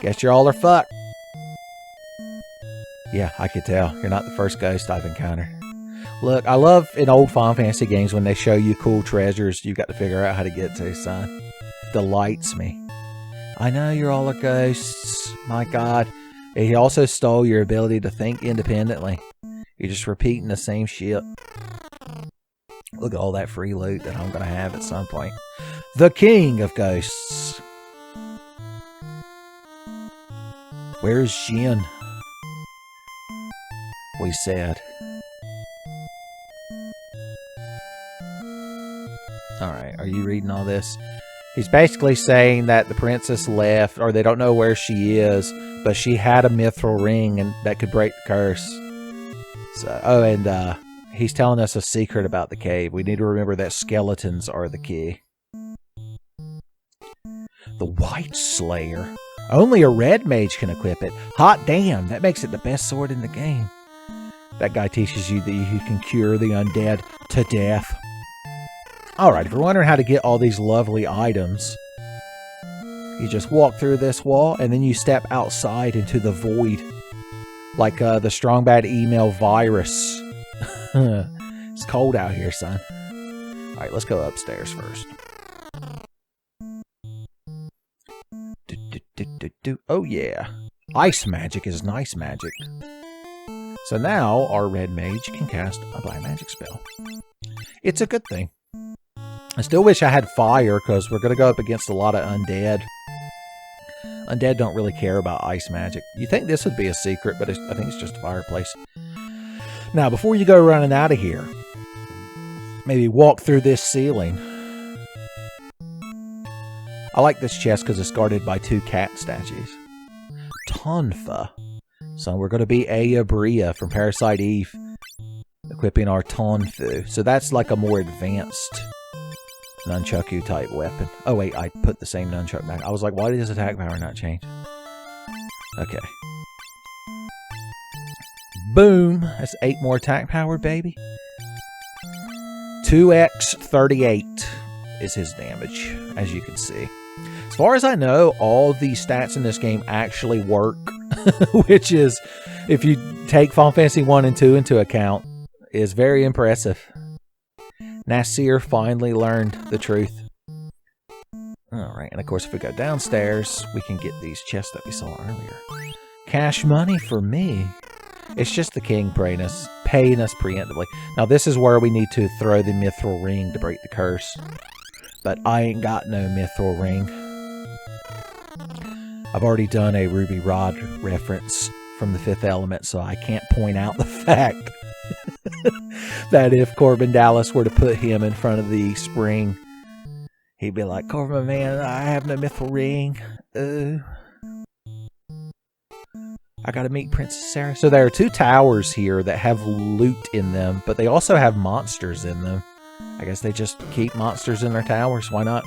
[SPEAKER 2] guess you all are fucked. Yeah, I could tell. You're not the first ghost I've encountered. Look, I love in old Final Fantasy games when they show you cool treasures you got to figure out how to get to, son. Delights me. I know you're all are ghosts. My God. He also stole your ability to think independently. You're just repeating the same shit. Look at all that free loot that I'm going to have at some point. The King of Ghosts. Where's Jin? We said. Alright, are you reading all this? He's basically saying that the princess left, or they don't know where she is, but she had a mithril ring and that could break the curse. So, oh, and He's telling us a secret about the cave. We need to remember that skeletons are the key. The White Slayer. Only a red mage can equip it. Hot damn, that makes it the best sword in the game. That guy teaches you that you can cure the undead to death. Alright, if you're wondering how to get all these lovely items, you just walk through this wall and then you step outside into the void. Like the Strong Bad Email virus. It's cold out here, son. Alright, let's go upstairs first. Oh yeah. Ice magic is nice magic. So now our red mage can cast a black magic spell. It's a good thing. I still wish I had fire because we're going to go up against a lot of undead. Undead don't really care about ice magic. You think this would be a secret, but I think it's just a fireplace. Now, before you go running out of here, maybe walk through this ceiling. I like this chest because it's guarded by 2 cat statues. Tenfey. So we're going to be Aya Bria from Parasite Eve, equipping our Tenfey. So that's like a more advanced nunchaku type weapon. Oh wait, I put the same nunchuck back. I was like, why did his attack power not change? Okay. Boom! That's 8 more attack power, baby. 2x 38 is his damage, as you can see. As far as I know, all the stats in this game actually work, which is, if you take Final Fantasy 1 and 2 into account, is very impressive. Nasir finally learned the truth. Alright, and of course if we go downstairs, we can get these chests that we saw earlier. Cash money for me. It's just the king paying us preemptively. Now this is where we need to throw the mithril ring to break the curse. But I ain't got no mithril ring. I've already done a Ruby Rod reference from the Fifth Element, so I can't point out the fact that if Corbin Dallas were to put him in front of the spring, he'd be like, Corbin, man, I have no mithril ring. I gotta meet Princess Sarah. So there are 2 towers here that have loot in them, but they also have monsters in them. I guess they just keep monsters in their towers. Why not?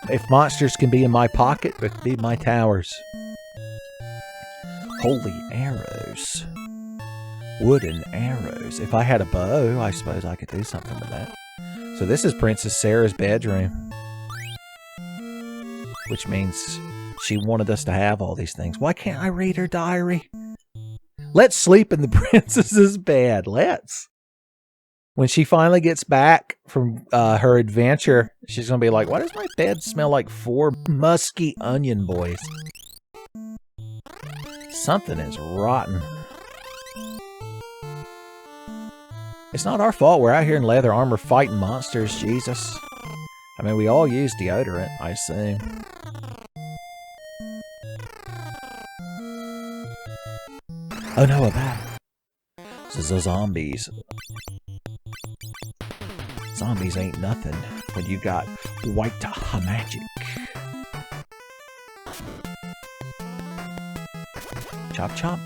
[SPEAKER 2] If monsters can be in my pocket, it could be my towers. Holy arrows. Wooden arrows. If I had a bow, I suppose I could do something with that. So this is Princess Sarah's bedroom. Which means she wanted us to have all these things. Why can't I read her diary? Let's sleep in the princess's bed. Let's. When she finally gets back from her adventure, she's going to be like, why does my bed smell like 4 musky onion boys? Something is rotten. It's not our fault. We're out here in leather armor fighting monsters, Jesus. I mean, we all use deodorant, I assume. Oh no, a battle. This is the zombies. Zombies ain't nothing when you got white magic. Chop chop.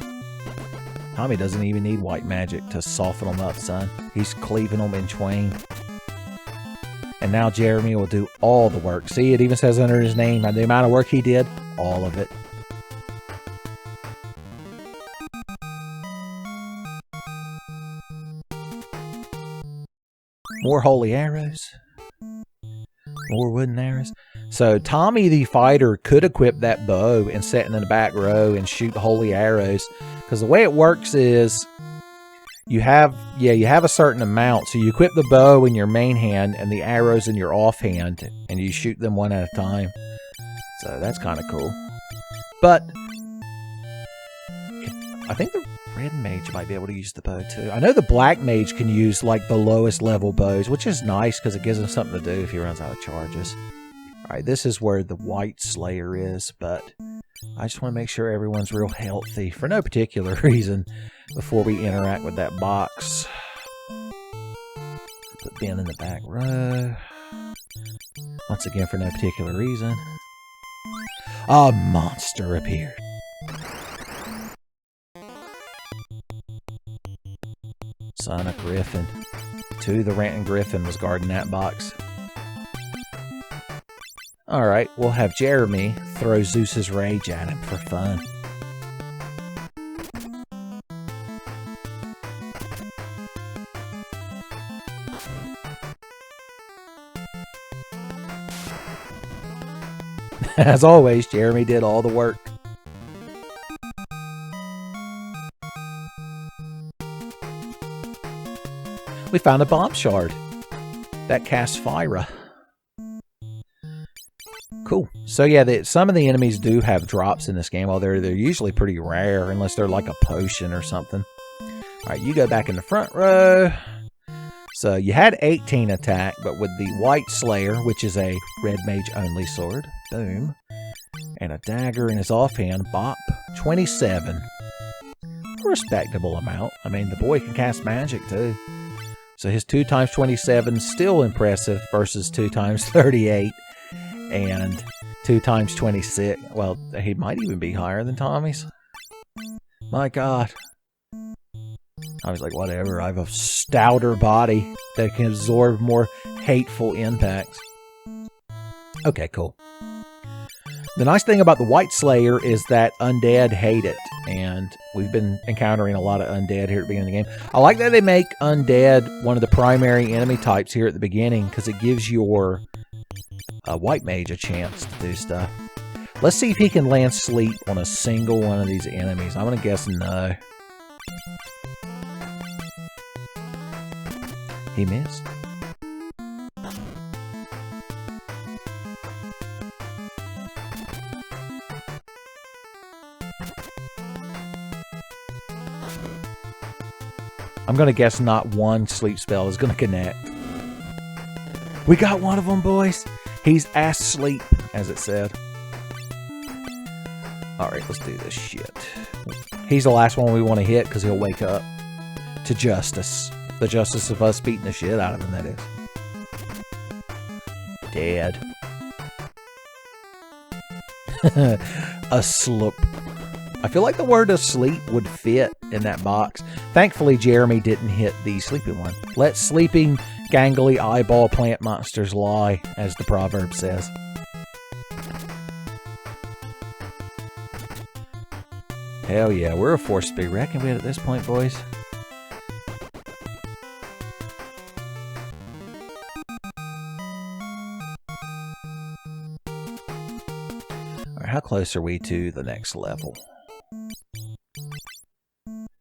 [SPEAKER 2] Tommy doesn't even need white magic to soften them up, son. He's cleaving them in twain. And now Jeremy will do all the work. See, it even says under his name, the amount of work he did, all of it. More holy arrows. More wooden arrows. So Tommy the fighter could equip that bow and sit in the back row and shoot holy arrows. Because the way it works is you have a certain amount. So you equip the bow in your main hand and the arrows in your offhand. And you shoot them one at a time. So that's kind of cool. But I think the red mage might be able to use the bow too. I know the black mage can use like the lowest level bows, which is nice because it gives him something to do if he runs out of charges. Alright, this is where the White Slayer is, but I just want to make sure everyone's real healthy for no particular reason before we interact with that box. Put Ben in the back row. Once again, for no particular reason. A monster appeared. Son, a griffin. The ranting griffin was guarding that box. Alright, we'll have Jeremy throw Zeus's rage at him for fun. As always, Jeremy did all the work. We found a bomb shard that casts Fira. Cool. So yeah, some of the enemies do have drops in this game, although they're usually pretty rare unless they're like a potion or something. Alright, you go back in the front row. So you had 18 attack, but with the White Slayer, which is a red mage only sword, boom, and a dagger in his offhand, bop, 27. A respectable amount. I mean, the boy can cast magic too. So his 2 times 27 still impressive versus 2 times 38 and 2 times 26. Well, he might even be higher than Tommy's. My God. I was like, whatever. I have a stouter body that can absorb more hateful impacts. Okay, cool. The nice thing about the White Slayer is that undead hate it, and we've been encountering a lot of undead here at the beginning of the game. I like that they make undead one of the primary enemy types here at the beginning, because it gives your white mage a chance to do stuff. Let's see if he can land sleep on a single one of these enemies. I'm going to guess no. He missed. I'm going to guess not one sleep spell is going to connect. We got one of them, boys. He's asleep, as it said. Alright, let's do this shit. He's the last one we want to hit because he'll wake up to justice. The justice of us beating the shit out of him, that is. Dead. Asleep. I feel like the word asleep would fit in that box. Thankfully, Jeremy didn't hit the sleeping one. Let sleeping, gangly eyeball plant monsters lie, as the proverb says. Hell yeah, we're a force to be reckoned with at this point, boys. Alright, how close are we to the next level?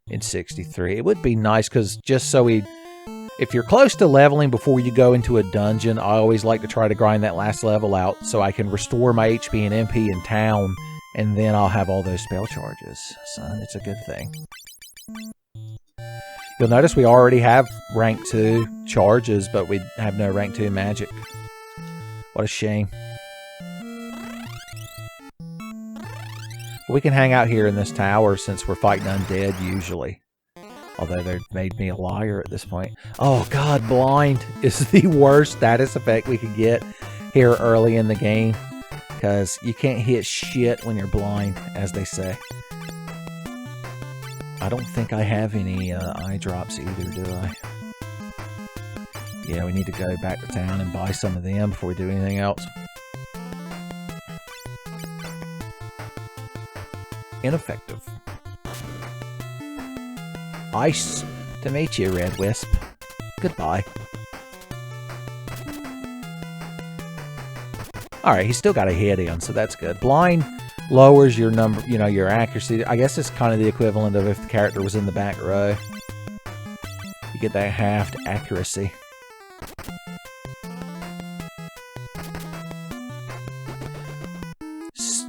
[SPEAKER 2] In 63. It would be nice because just so if you're close to leveling before you go into a dungeon, I always like to try to grind that last level out so I can restore my HP and MP in town, and then I'll have all those spell charges. Son, it's a good thing. You'll notice we already have rank 2 charges, but we have no rank 2 magic. What a shame. We can hang out here in this tower since we're fighting undead usually. Although they've made me a liar at this point. Oh god, blind is the worst status effect we could get here early in the game. Because you can't hit shit when you're blind, as they say. I don't think I have any eye drops either, do I? Yeah, we need to go back to town and buy some of them before we do anything else. Ineffective. Ice to meet you, Red Wisp. Goodbye. Alright, he's still got a hit in, so that's good. Blind lowers your number, your accuracy. I guess it's kind of the equivalent of if the character was in the back row. You get that halved accuracy.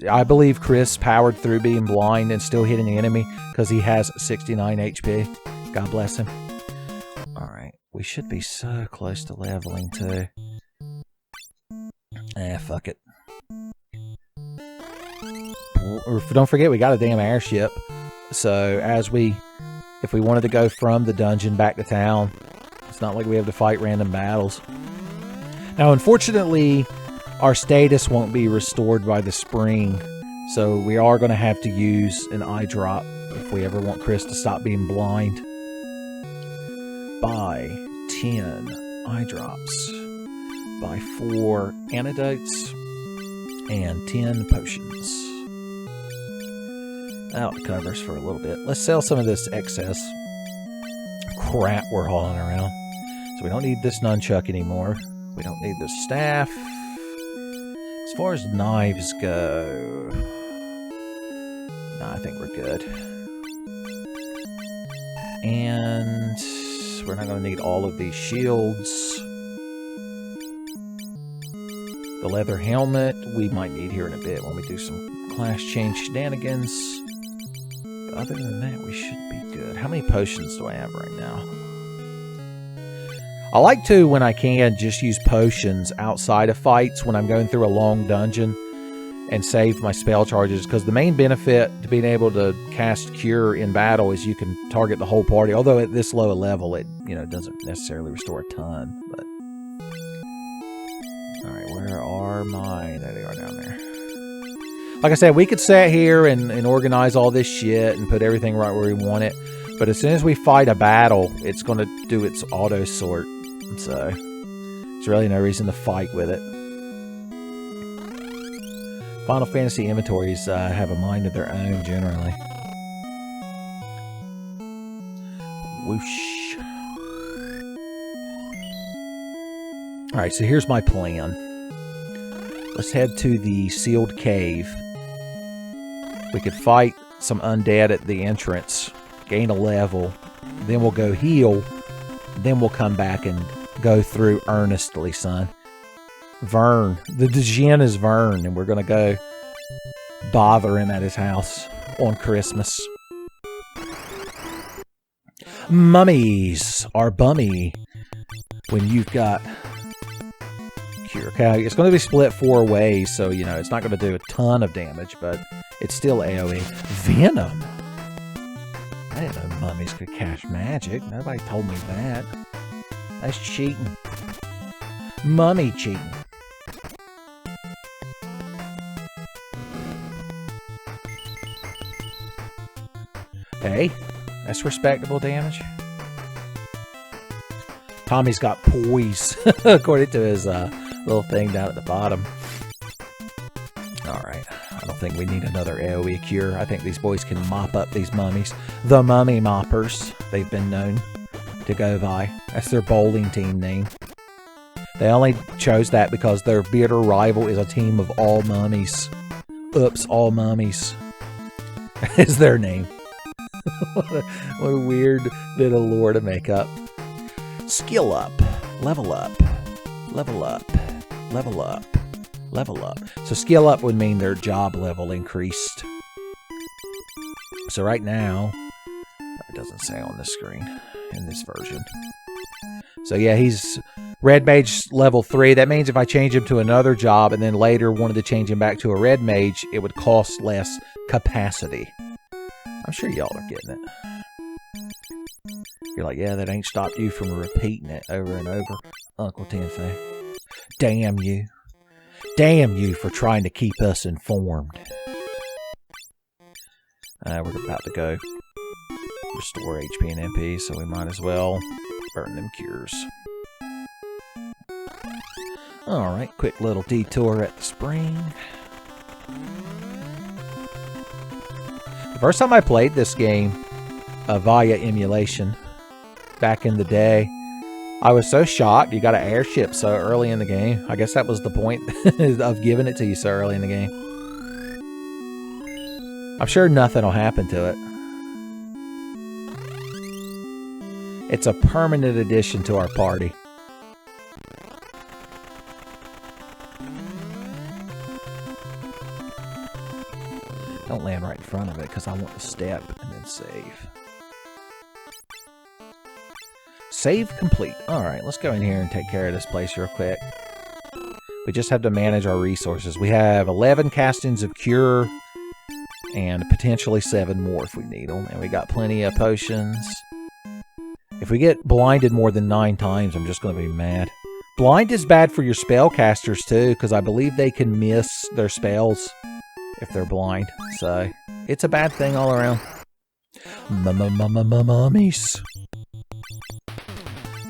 [SPEAKER 2] I believe Chris powered through being blind and still hitting the enemy because he has 69 HP. God bless him. Alright, we should be so close to leveling too. Fuck it. Don't forget, we got a damn airship. So, if we wanted to go from the dungeon back to town, it's not like we have to fight random battles. Now, unfortunately, our status won't be restored by the spring, so we are going to have to use an eye drop if we ever want Chris to stop being blind. Buy 10 eye drops. Buy 4 antidotes. And 10 potions. That'll cover us for a little bit. Let's sell some of this excess crap we're hauling around. So we don't need this nunchuck anymore. We don't need this staff. As far as knives go, no, I think we're good. And we're not going to need all of these shields. The leather helmet we might need here in a bit when we do some class change shenanigans. But other than that, we should be good. How many potions do I have right now? I like to, when I can, just use potions outside of fights when I'm going through a long dungeon and save my spell charges, because the main benefit to being able to cast Cure in battle is you can target the whole party. Although at this low a level, it doesn't necessarily restore a ton. But all right, where are my? There they are down there. Like I said, we could sit here and organize all this shit and put everything right where we want it. But as soon as we fight a battle, it's going to do its auto sort. So there's really no reason to fight with it. Final Fantasy inventories have a mind of their own generally. Whoosh. Alright, so here's my plan. Let's head to the sealed cave. We could fight some undead at the entrance, gain a level, then we'll go heal, then we'll come back and go through earnestly, son. Vern. The Djinn is Vern, and we're going to go bother him at his house on Christmas. Mummies are bummy when you've got Cure. Okay, it's going to be split 4 ways, so, it's not going to do a ton of damage, but it's still AoE. Venom? I didn't know mummies could cast magic. Nobody told me that. That's cheating. Mummy cheating. Hey, that's respectable damage. Tommy's got poise, according to his little thing down at the bottom. Alright, I don't think we need another AoE cure. I think these boys can mop up these mummies. The Mummy Moppers, they've been known to go by. That's their bowling team name. They only chose that because their bitter rival is a team of all mummies. Oops, all mummies is their name. What a weird bit of lore to make up. Skill up, level up, level up, level up, level up. So skill up would mean their job level increased. So right now, it doesn't say on the screen in this version. So yeah, he's Red Mage level 3. That means if I change him to another job and then later wanted to change him back to a Red Mage, it would cost less capacity. I'm sure y'all are getting it. You're like, yeah, that ain't stopped you from repeating it over and over, Uncle Tenfey. Damn you. Damn you for trying to keep us informed. We're about to go restore HP and MP, so we might as well burn them cures. Alright, quick little detour at the spring. The first time I played this game via emulation back in the day, I was so shocked you got an airship so early in the game. I guess that was the point of giving it to you so early in the game. I'm sure nothing will happen to it. It's a permanent addition to our party. Don't land right in front of it because I want to step and then save. Save complete. Alright, let's go in here and take care of this place real quick. We just have to manage our resources. We have 11 castings of Cure and potentially 7 more if we need them. And we got plenty of potions. If we get blinded more than 9 times, I'm just going to be mad. Blind is bad for your spellcasters too, because I believe they can miss their spells if they're blind. So, it's a bad thing all around. Mummies.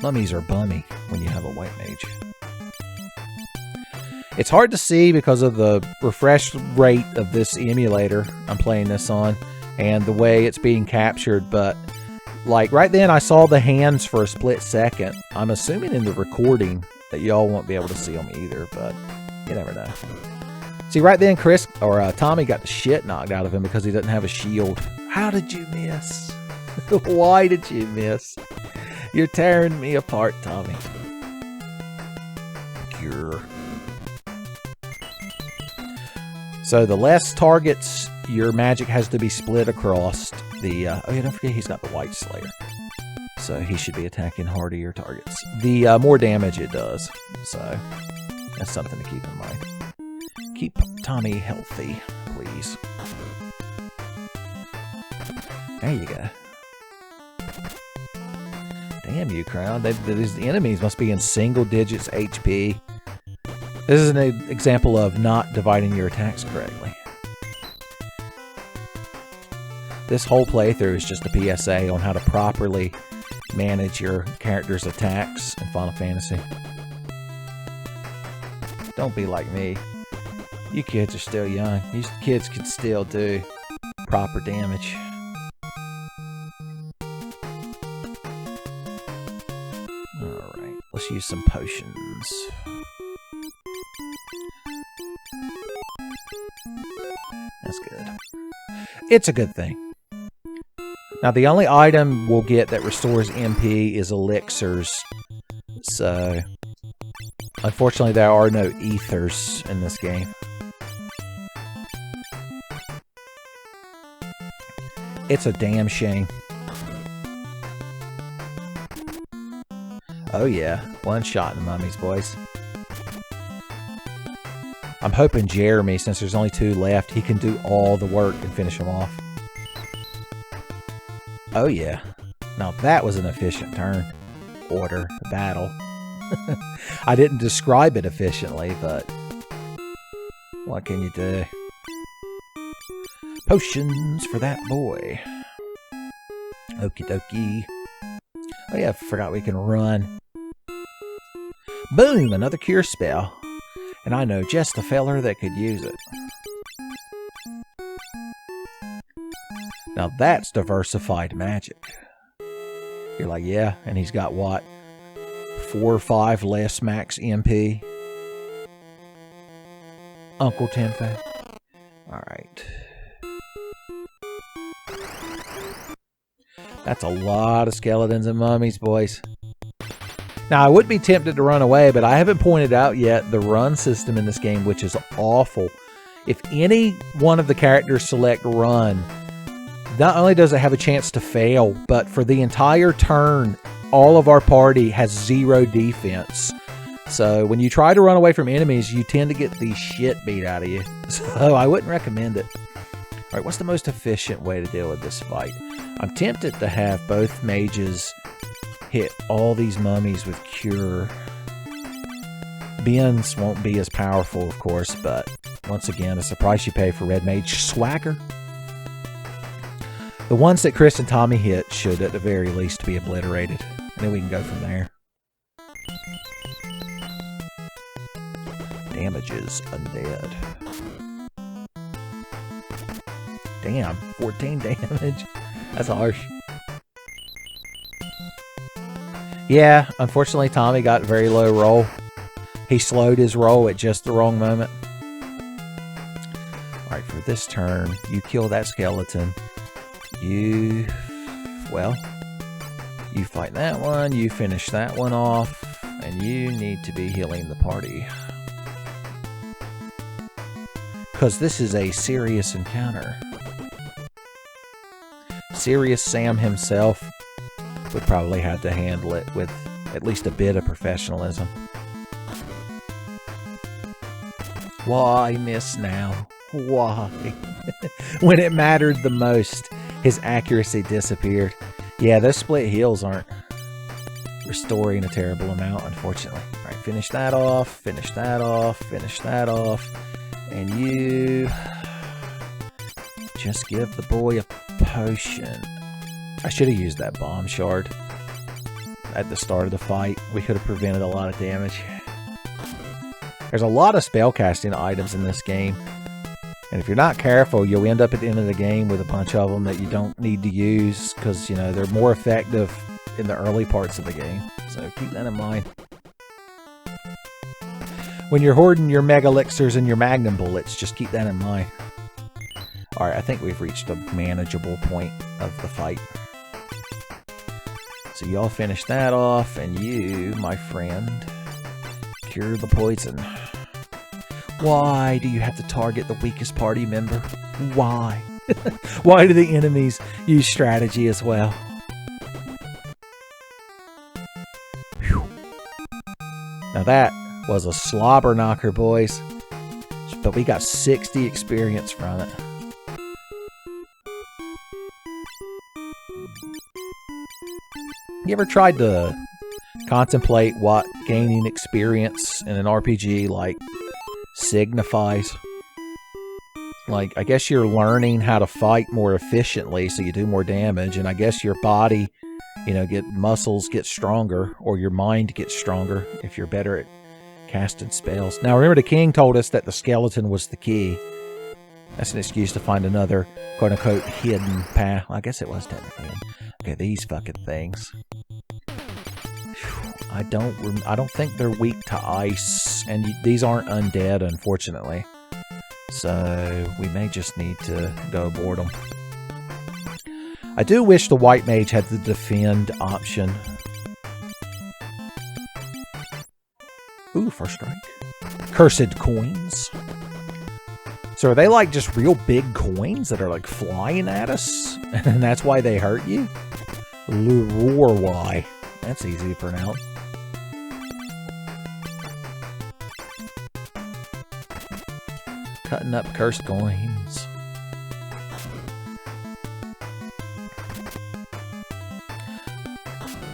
[SPEAKER 2] Mummies are bummy when you have a white mage. It's hard to see because of the refresh rate of this emulator I'm playing this on and the way it's being captured, but like right then I saw the hands for a split second. I'm assuming in the recording that y'all won't be able to see them either, but you never know. See, right then Tommy got the shit knocked out of him because he doesn't have a shield. How did you miss? Why did you miss? You're tearing me apart, Tommy. Cure. So the less targets your magic has to be split across the... oh yeah, don't forget he's got the White Slayer. So he should be attacking hardier targets. The more damage it does. So that's something to keep in mind. Keep Tommy healthy, please. There you go. Damn you, Crown. These enemies must be in single digits HP. This is an example of not dividing your attacks correctly. This whole playthrough is just a PSA on how to properly manage your character's attacks in Final Fantasy. Don't be like me. You kids are still young. These kids can still do proper damage. Alright, let's use some potions. That's good. It's a good thing. Now, the only item we'll get that restores MP is elixirs. So, unfortunately, there are no ethers in this game. It's a damn shame. Oh yeah, one shot in the mummies, boys. I'm hoping Jeremy, since there's only 2 left, he can do all the work and finish them off. Oh yeah. Now that was an efficient turn. Order, battle. I didn't describe it efficiently, but what can you do? Potions for that boy. Okie dokie. Oh yeah, I forgot we can run. Boom! Another cure spell. And I know just the feller that could use it. Now that's diversified magic. You're like, yeah, and he's got what? 4 or 5 less max MP? Uncle Tenfey. Alright. That's a lot of skeletons and mummies, boys. Now, I would be tempted to run away, but I haven't pointed out yet the run system in this game, which is awful. If any one of the characters select run, not only does it have a chance to fail, but for the entire turn, all of our party has 0 defense. So when you try to run away from enemies, you tend to get the shit beat out of you. So I wouldn't recommend it. All right, what's the most efficient way to deal with this fight? I'm tempted to have both mages hit all these mummies with cure. Ben's won't be as powerful, of course, but once again, it's the price you pay for Red Mage swagger. The ones that Chris and Tommy hit should, at the very least, be obliterated. And then we can go from there. Damages undead. Damn, 14 damage. That's harsh. Yeah, unfortunately, Tommy got very low roll. He slowed his roll at just the wrong moment. Alright, for this turn, you kill that skeleton. You fight that one, you finish that one off, and you need to be healing the party. Because this is a serious encounter. Serious Sam himself would probably have to handle it with at least a bit of professionalism. Why miss now? Why? When it mattered the most, his accuracy disappeared. Yeah, those split heals aren't restoring a terrible amount, unfortunately. Alright, finish that off, finish that off, finish that off. And you just give the boy a potion. I should have used that bomb shard. at the start of the fight. We could have prevented a lot of damage. There's a lot of spellcasting items in this game. And if you're not careful, you'll end up at the end of the game with a bunch of them that you don't need to use because, you know, they're more effective in the early parts of the game. So keep that in mind. When you're hoarding your Mega Elixirs and your Magnum Bullets, just keep that in mind. Alright, I think we've reached a manageable point of the fight. So y'all finish that off, and you, my friend, cure the poison. Why do you have to target the weakest party member? Why? Why do the enemies use strategy as well? Whew. Now that was a slobber knocker, boys. But we got 60 experience from it. You ever tried to contemplate what gaining experience in an RPG like signifies? Like, I guess you're learning how to fight more efficiently so you do more damage, and I guess your body, you know, muscles get stronger, or your mind gets stronger if you're better at casting spells. Now remember, the king told us that the skeleton was the key. That's an excuse to find another quote-unquote hidden path. Well, I guess it was technically. Okay, these fucking things. I don't think they're weak to ice, and these aren't undead, unfortunately. So we may just need to go aboard them. I do wish the white mage had the defend option. Ooh, first strike. Cursed coins. So are they like just real big coins that are like flying at us? And that's why they hurt you? Lurorwai. That's easy to pronounce. Cutting up cursed coins.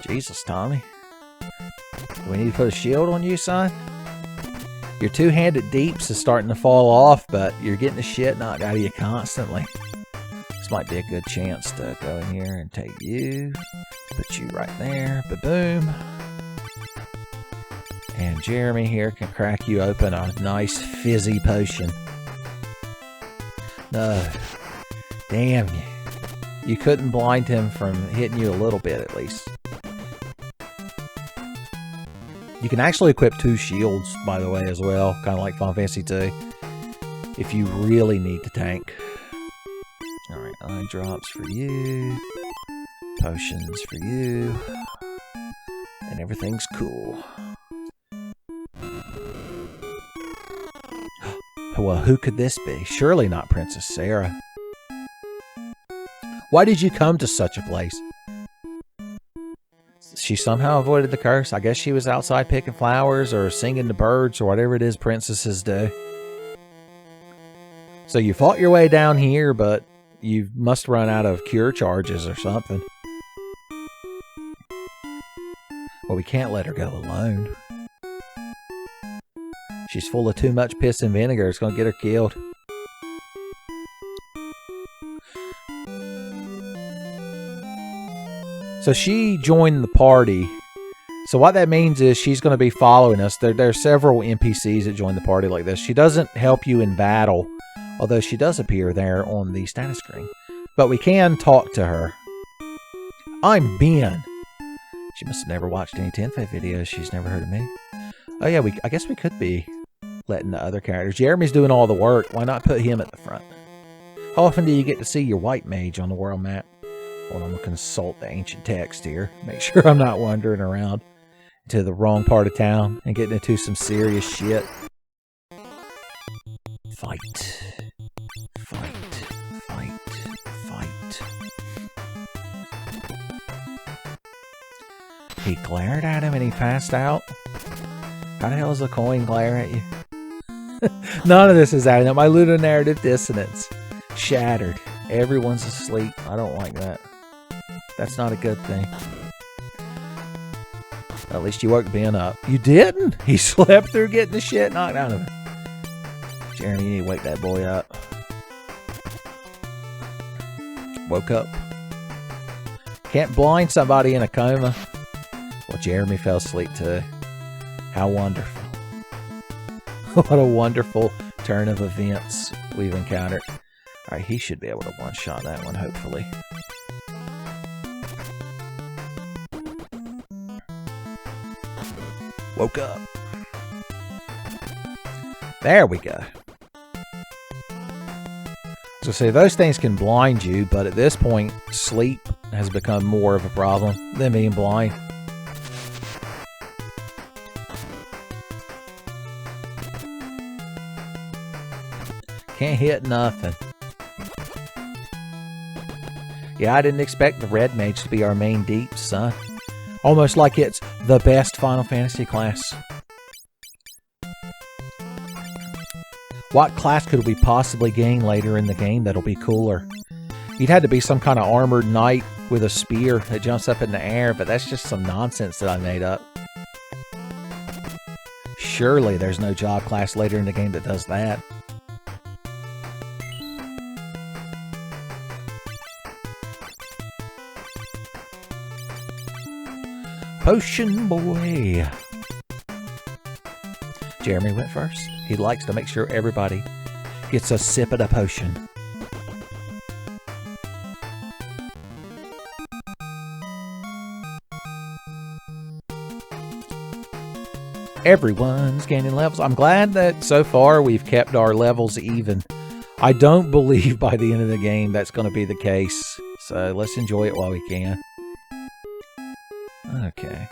[SPEAKER 2] Jesus, Tommy. Do we need to put a shield on you, son? Your two-handed deeps is starting to fall off, but you're getting the shit knocked out of you constantly. This might be a good chance to go in here and take you. Put you right there. Ba-boom. And Jeremy here can crack you open a nice fizzy potion. No. Damn you. You couldn't blind him from hitting you a little bit, at least. You can actually equip 2 shields, by the way, as well. Kind of like Final Fantasy II. If you really need to tank. Alright, eye drops for you. Potions for you. And everything's cool. Well, who could this be? Surely not Princess Sarah. Why did you come to such a place? She somehow avoided the curse. I guess she was outside picking flowers or singing to birds or whatever it is princesses do. So you fought your way down here, but you must run out of cure charges or something. Well, we can't let her go alone. She's full of too much piss and vinegar. It's going to get her killed. So she joined the party. So what that means is she's going to be following us. There are several NPCs that join the party like this. She doesn't help you in battle, although she does appear there on the status screen. But we can talk to her. I'm Ben. She must have never watched any Tenfey videos. She's never heard of me. Oh yeah, I guess we could be letting the other characters. Jeremy's doing all the work. Why not put him at the front? How often do you get to see your white mage on the world map? Well, I'm going to consult the ancient text here. Make sure I'm not wandering around to the wrong part of town and getting into some serious shit. Fight. Fight. Fight. Fight. He glared at him and he passed out. How the hell does a coin glare at you? None of this is adding up. My ludonarrative dissonance shattered. Everyone's asleep. I don't like that. That's not a good thing. At least you woke Ben up. You didn't? He slept through getting the shit knocked out of him. Jeremy, you need to wake that boy up. Woke up. Can't blind somebody in a coma. Well, Jeremy fell asleep too. How wonderful. What a wonderful turn of events we've encountered. Alright, he should be able to one-shot that one, hopefully. Woke up. There we go. So see, those things can blind you, but at this point, sleep has become more of a problem than being blind. Can't hit nothing. Yeah, I didn't expect the Red Mage to be our main deep, son. Almost like it's the best Final Fantasy class. What class could we possibly gain later in the game that'll be cooler? You'd had to be some kind of armored knight with a spear that jumps up in the air, but that's just some nonsense that I made up. Surely there's no job class later in the game that does that. Potion boy. Jeremy went first. He likes to make sure everybody gets a sip of the potion. Everyone's gaining levels. I'm glad that so far we've kept our levels even. I don't believe by the end of the game that's going to be the case. So let's enjoy it while we can. Okay.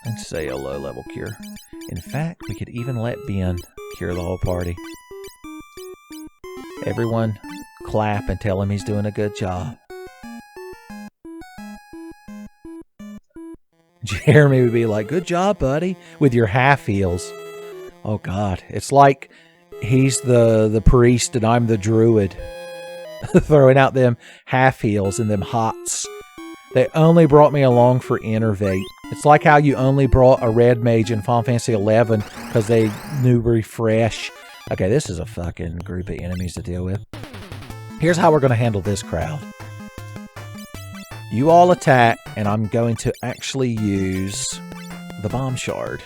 [SPEAKER 2] Let's say a low-level cure. In fact, we could even let Ben cure the whole party. Everyone clap and tell him he's doing a good job. Jeremy would be like, good job, buddy, with your half heals. Oh, God. It's like he's the priest and I'm the druid. Throwing out them half heals and them hots. They only brought me along for Innervate. It's like how you only brought a Red Mage in Final Fantasy XI because they knew refresh. Okay, this is a fucking group of enemies to deal with. Here's how we're going to handle this crowd. You all attack, and I'm going to actually use the bomb shard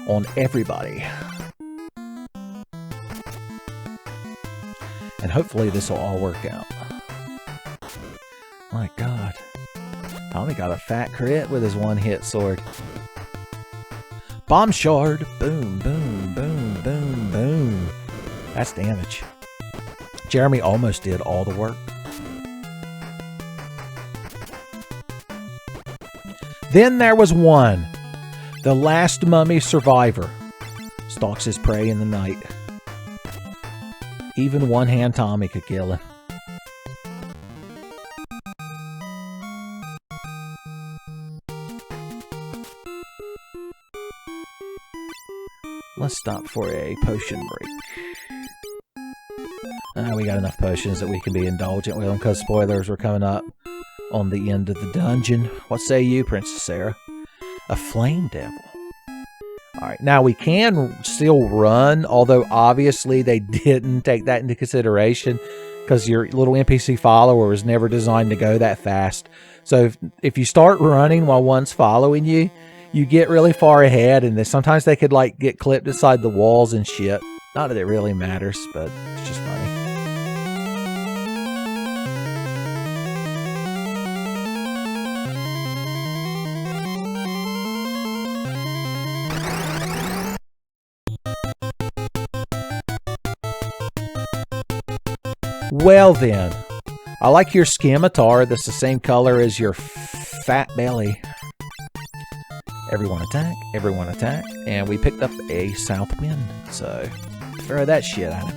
[SPEAKER 2] on everybody. And hopefully this will all work out. My God. Tommy got a fat crit with his one-hit sword. Bomb shard. Boom, boom, boom, boom, boom. That's damage. Jeremy almost did all the work. Then there was one. The last mummy survivor. Stalks his prey in the night. Even one-hand Tommy could kill him. Let's stop for a potion break. We got enough potions that we can be indulgent with them because spoilers were coming up on the end of the dungeon. What say you, Princess Sarah? A flame devil. Alright, now we can still run, although obviously they didn't take that into consideration because your little NPC follower was never designed to go that fast. So if you start running while one's following you, you get really far ahead, and sometimes they could like get clipped inside the walls and shit. Not that it really matters, but it's just funny. Well then, I like your scimitar that's the same color as your fat belly. Everyone attack, and we picked up a south wind, so throw that shit at him.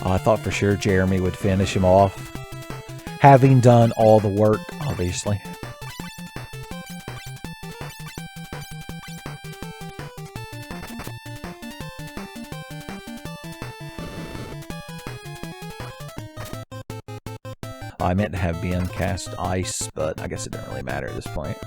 [SPEAKER 2] I thought for sure Jeremy would finish him off, having done all the work, obviously. I meant to have Ben cast ice, but I guess it doesn't really matter at this point.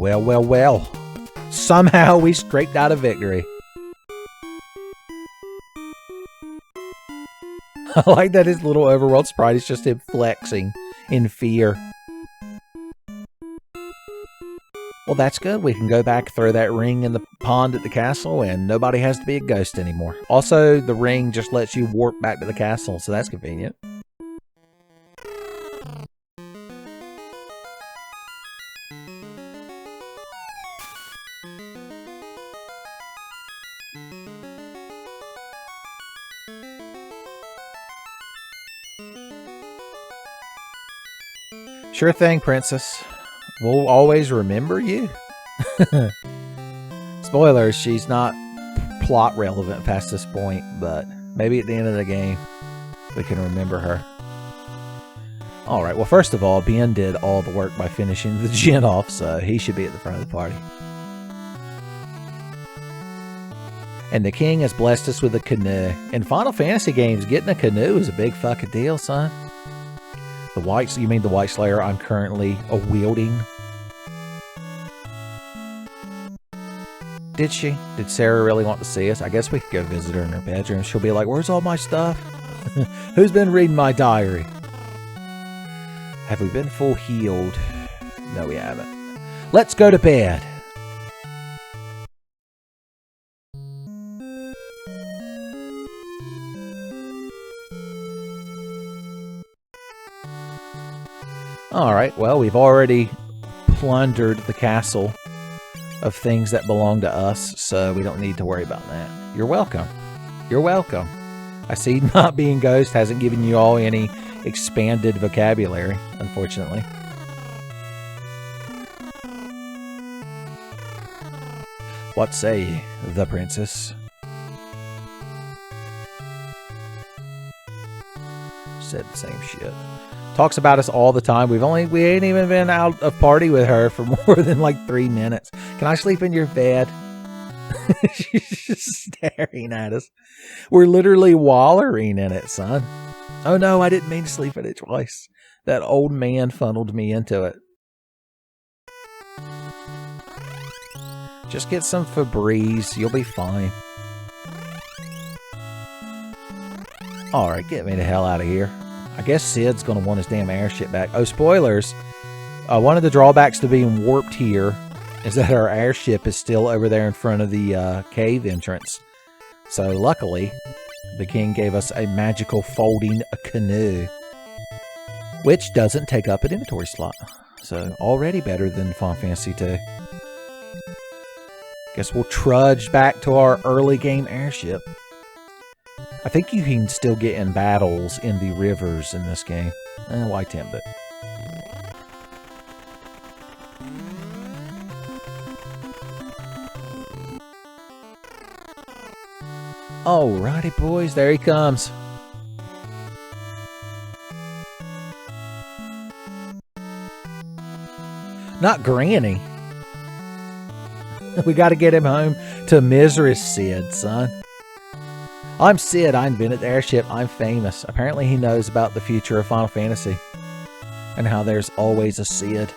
[SPEAKER 2] Well, well, well. Somehow we scraped out a victory. I like that his little overworld sprite is just him flexing in fear. Well, that's good. We can go back, throw that ring in the pond at the castle, and nobody has to be a ghost anymore. Also, the ring just lets you warp back to the castle, so that's convenient. Sure thing, princess. We'll always remember you. Spoilers, she's not plot relevant past this point, but maybe at the end of the game we can remember her. Alright, well, first of all, Ben did all the work by finishing the gin off, so he should be at the front of the party. And the king has blessed us with a canoe. In Final Fantasy games, getting a canoe is a big fucking deal, son. You mean the White Slayer I'm currently wielding? Did she? Did Sarah really want to see us? I guess we could go visit her in her bedroom. She'll be like, where's all my stuff? Who's been reading my diary? Have we been full healed? No, we haven't. Let's go to bed. Alright, well, we've already plundered the castle of things that belong to us, so we don't need to worry about that. You're welcome. You're welcome. I see not being ghost hasn't given you all any expanded vocabulary, unfortunately. What say ye, the princess? Said the same shit. Talks about us all the time. We ain't even been out of party with her for more than like 3 minutes. Can I sleep in your bed? She's just staring at us. We're literally wallowing in it, son. Oh no, I didn't mean to sleep in it twice. That old man funneled me into it. Just get some Febreze. You'll be fine. Alright, get me the hell out of here. I guess Sid's going to want his damn airship back. Oh, spoilers. One of the drawbacks to being warped here is that our airship is still over there in front of the cave entrance. So, luckily, the king gave us a magical folding canoe, which doesn't take up an inventory slot. So, already better than Final Fantasy II. Guess we'll trudge back to our early game airship. I think you can still get in battles in the rivers in this game. Why tempt it? Alrighty, boys. There he comes. Not Granny. We gotta get him home to Mizra's Sid, son. I'm Sid, I invented the airship, I'm famous. Apparently he knows about the future of Final Fantasy. And how there's always a Sid.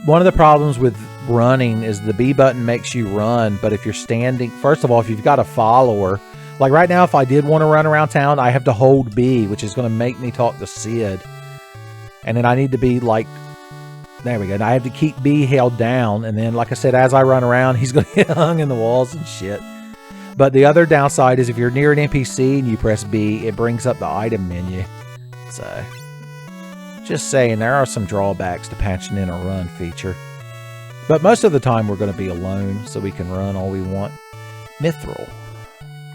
[SPEAKER 2] One of the problems with running is the B button makes you run, but if you're standing... First of all, if you've got a follower... Like right now, if I did want to run around town, I have to hold B, which is going to make me talk to Sid. And then I need to be like... There we go. Now I have to keep B held down, and then, like I said, as I run around, he's going to get hung in the walls and shit. But the other downside is if you're near an NPC and you press B, it brings up the item menu. So, just saying, there are some drawbacks to patching in a run feature. But most of the time, we're going to be alone, so we can run all we want. Mithril,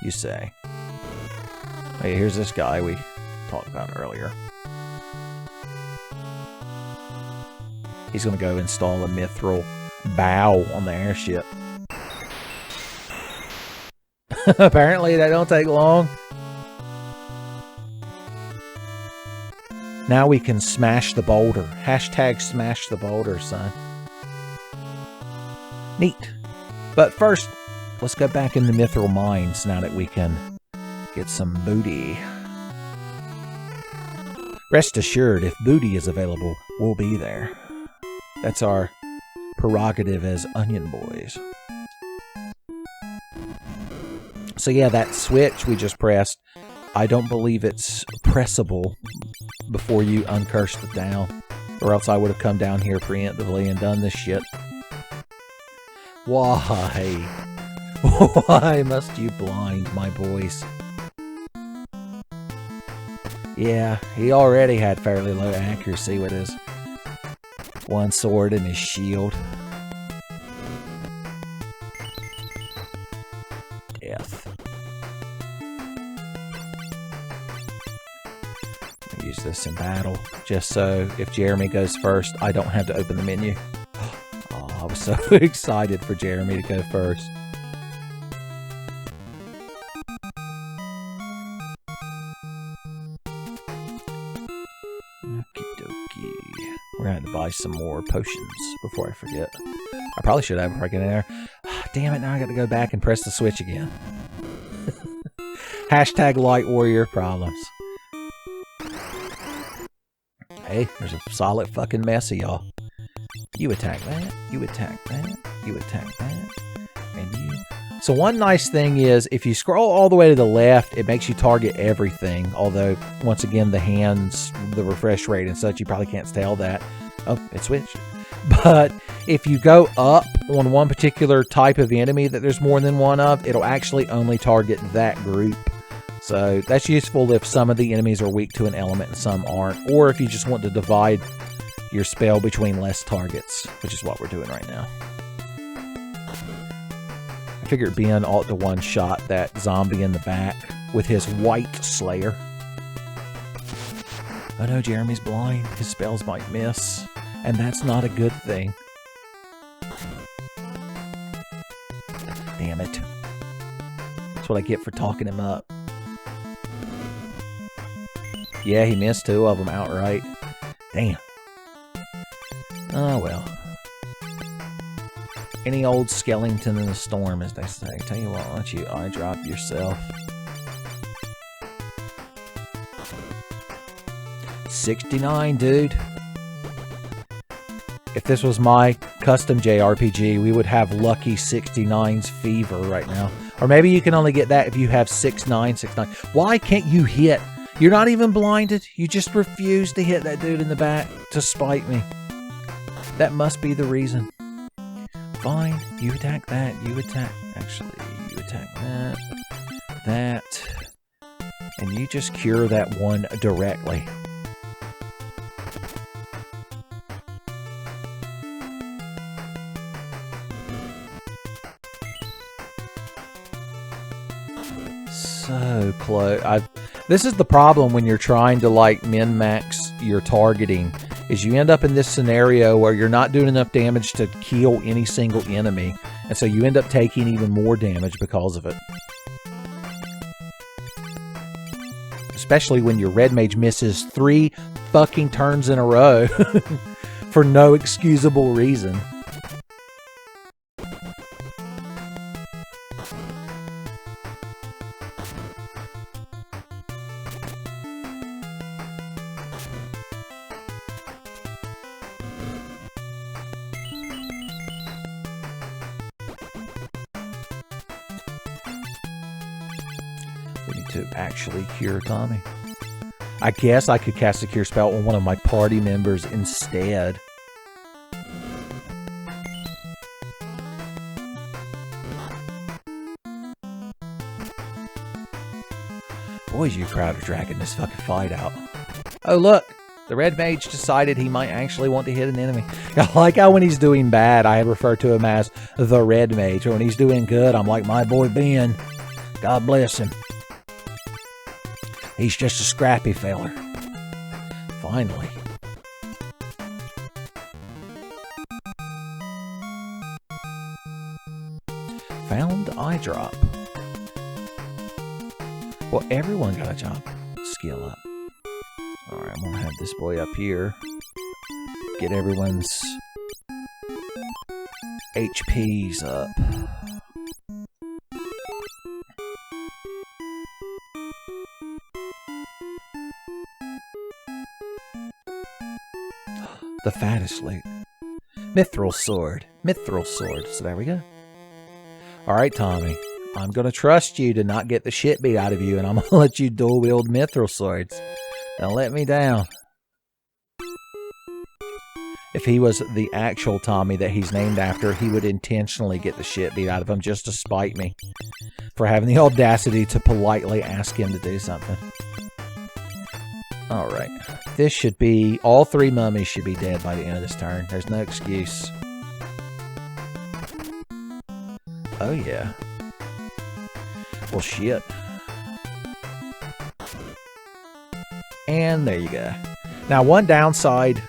[SPEAKER 2] you say. Hey, here's this guy we talked about earlier. He's going to go install a mithril bow on the airship. Apparently, that don't take long. Now we can smash the boulder. Hashtag smash the boulder, son. Neat. But first, let's go back in the mithril mines now that we can get some booty. Rest assured, if booty is available, we'll be there. That's our prerogative as Onion Boys. So yeah, that switch we just pressed, I don't believe it's pressable before you uncurse the down, or else I would have come down here preemptively and done this shit. Why? Why must you blind my boys? Yeah, he already had fairly low accuracy with his one sword and his shield. Death. Use this in battle, just so if Jeremy goes first, I don't have to open the menu. Oh, I was so excited for Jeremy to go first. We're going to have to buy some more potions before I forget. I probably should have before I get in there. Damn it, now I got to go back and press the switch again. Hashtag Light Warrior problems. Hey, there's a solid fucking mess of y'all. You attack that, you attack that, you attack that, and you... So one nice thing is, if you scroll all the way to the left, it makes you target everything. Although, once again, the hands, the refresh rate and such, you probably can't tell that. Oh, it switched. But if you go up on one particular type of enemy that there's more than one of, it'll actually only target that group. So that's useful if some of the enemies are weak to an element and some aren't. Or if you just want to divide your spell between less targets, which is what we're doing right now. I figured Ben ought to one-shot that zombie in the back with his White Slayer. Oh no, Jeremy's blind. His spells might miss. And that's not a good thing. Damn it. That's what I get for talking him up. Yeah, he missed 2 of them outright. Damn. Oh well. Any old skeleton in the storm, as they say. Tell you what, why don't you eye drop yourself? 69, dude. If this was my custom JRPG, we would have lucky 69's fever right now. Or maybe you can only get that if you have 69, 69. Why can't you hit? You're not even blinded. You just refuse to hit that dude in the back to spite me. That must be the reason. Fine, you attack that, you attack... Actually, you attack that, that, and you just cure that one directly. So close. This is the problem when you're trying to like min-max your targeting, is you end up in this scenario where you're not doing enough damage to kill any single enemy, and so you end up taking even more damage because of it. Especially when your red mage misses 3 fucking turns in a row for no excusable reason. To actually cure Tommy. I guess I could cast a cure spell on one of my party members instead. Boys, you crowd are dragging this fucking fight out. Oh look, the red mage decided he might actually want to hit an enemy. I like how when he's doing bad, I refer to him as the red mage. Or when he's doing good, I'm like, my boy Ben. God bless him. He's just a scrappy feller. Finally. Found eye drop. Well, everyone got a job. Skill up. Alright, I'm gonna have this boy up here. Get everyone's HPs up. The fattest loot. Mithril sword. Mithril sword. So there we go. Alright, Tommy. I'm going to trust you to not get the shit beat out of you, and I'm going to let you dual wield mithril swords. Don't let me down. If he was the actual Tommy that he's named after, he would intentionally get the shit beat out of him just to spite me for having the audacity to politely ask him to do something. Alright. This should be... all 3 mummies should be dead by the end of this turn. There's no excuse. Oh, yeah. Well, shit. And there you go. Now, one downside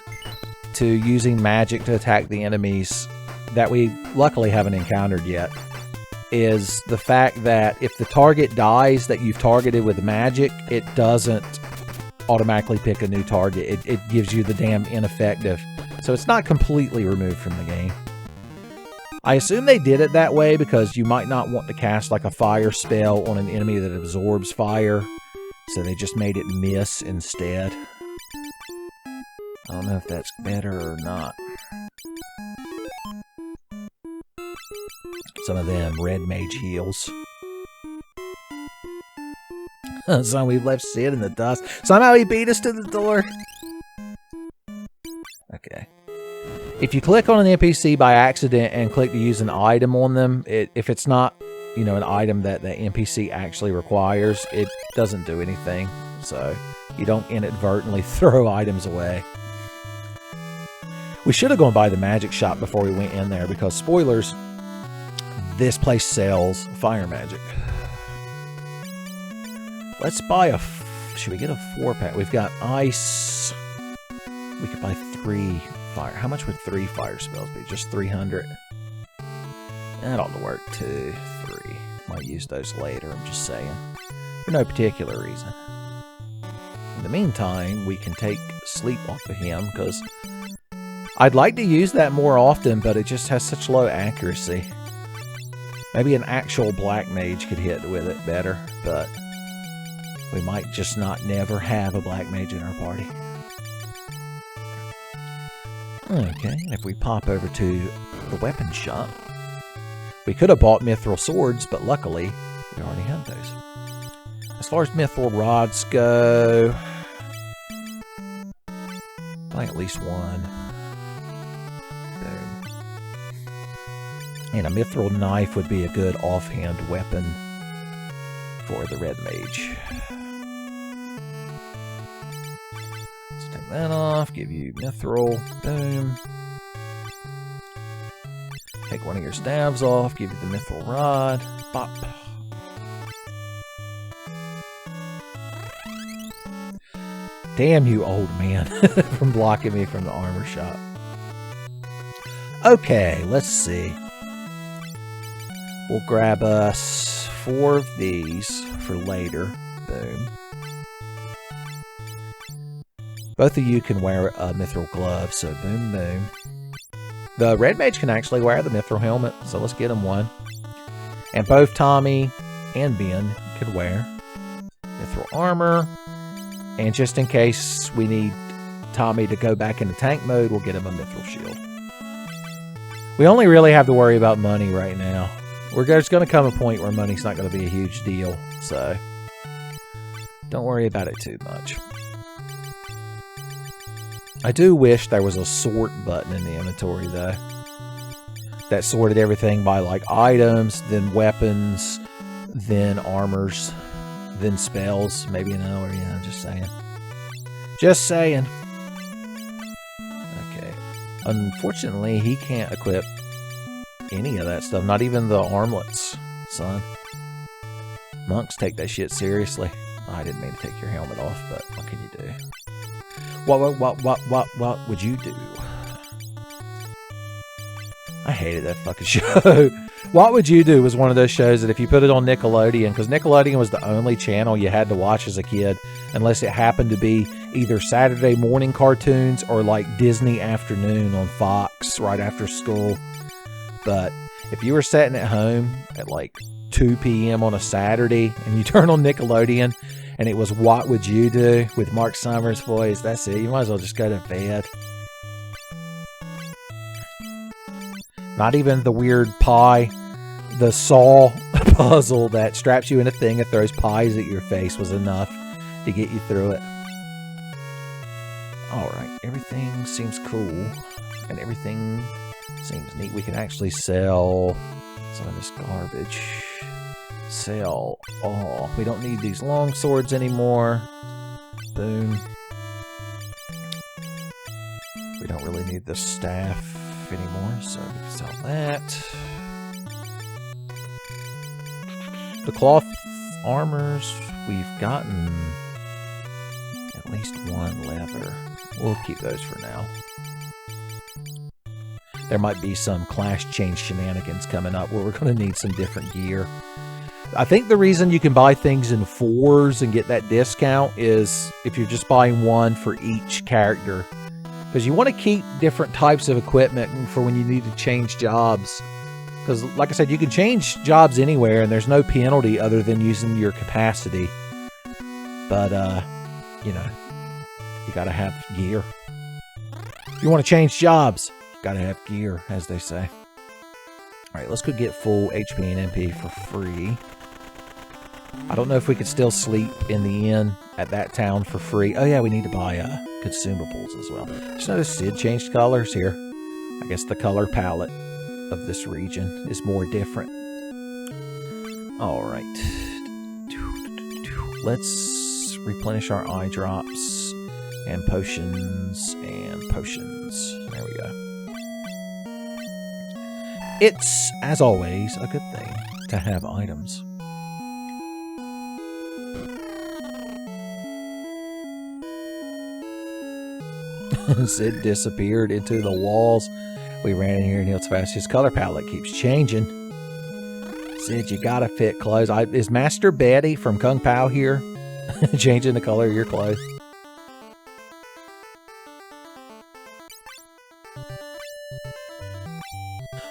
[SPEAKER 2] to using magic to attack the enemies that we luckily haven't encountered yet is the fact that if the target dies that you've targeted with magic, it doesn't automatically pick a new target. It gives you the damn ineffective. So it's not completely removed from the game. I assume they did it that way because you might not want to cast like a fire spell on an enemy that absorbs fire. So they just made it miss instead. I don't know if that's better or not. Some of them red mage heals. So we've left Sid in the dust. Somehow he beat us to the door. Okay. If you click on an NPC by accident and click to use an item on them, if it's not, you know, an item that the NPC actually requires, it doesn't do anything. So you don't inadvertently throw items away. We should have gone by the magic shop before we went in there because, spoilers, this place sells fire magic. Let's buy a... should we get a 4-pack? We've got ice. We could buy 3 fire. How much would 3 fire spells be? Just 300. That ought to work too. 3. Might use those later, I'm just saying. For no particular reason. In the meantime, we can take sleep off of him because I'd like to use that more often, but it just has such low accuracy. Maybe an actual black mage could hit with it better, but we might just not never have a black mage in our party. Okay, and if we pop over to the weapon shop, we could have bought mithril swords, but luckily we already had those. As far as mithril rods go, buy at least 1. Boom. And a mithril knife would be a good offhand weapon for the red mage. Let's take that off, give you mithril, boom. Take one of your stabs off, give you the mithril rod, pop. Damn you, old man, from blocking me from the armor shop. Okay, let's see. We'll grab us 4 of these for later. Boom. Both of you can wear a mithril glove, so boom, boom. The red mage can actually wear the mithril helmet, so let's get him one. And both Tommy and Ben can wear mithril armor. And just in case we need Tommy to go back into tank mode, we'll get him a mithril shield. We only really have to worry about money right now. There's going to come a point where money's not going to be a huge deal, so don't worry about it too much. I do wish there was a sort button in the inventory, though, that sorted everything by, like, items, then weapons, then armors, then spells, maybe an hour, yeah, just saying. Just saying. Okay. Unfortunately, he can't equip any of that stuff, not even the armlets, son. Monks take that shit seriously. I didn't mean to take your helmet off, but what can you do? What would you do? I hated that fucking show. What Would You Do was one of those shows that if you put it on Nickelodeon, because Nickelodeon was the only channel you had to watch as a kid, unless it happened to be either Saturday morning cartoons or like Disney afternoon on Fox right after school. But if you were sitting at home at like 2 p.m. on a Saturday and you turn on Nickelodeon and it was What Would You Do with Mark Summers' voice, that's it. You might as well just go to bed. Not even the weird pie, the saw puzzle that straps you in a thing and throws pies at your face was enough to get you through it. Alright, everything seems cool. And everything seems neat. We can actually sell some of this garbage. Sell all. We don't need these long swords anymore. Boom. We don't really need the staff anymore, so we can sell that. The cloth armors, we've gotten at least one leather. We'll keep those for now. There might be some class change shenanigans coming up where we're going to need some different gear. I think the reason you can buy things in 4s and get that discount is if you're just buying one for each character. Because you want to keep different types of equipment for when you need to change jobs. Because, like I said, you can change jobs anywhere and there's no penalty other than using your capacity. But, you know, you got to have gear. If you want to change jobs, gotta have gear, as they say. Alright, let's go get full HP and MP for free. I don't know if we could still sleep in the inn at that town for free. Oh yeah, we need to buy consumables as well. Just notice Sid changed colors here. I guess the color palette of this region is more different. Alright. Let's replenish our eye drops and potions and potions. There we go. It's, as always, a good thing to have items. Sid disappeared into the walls. We ran in here and healed fast. His color palette keeps changing. Sid, you gotta fit clothes. Is Master Betty from Kung Pao here? Changing the color of your clothes.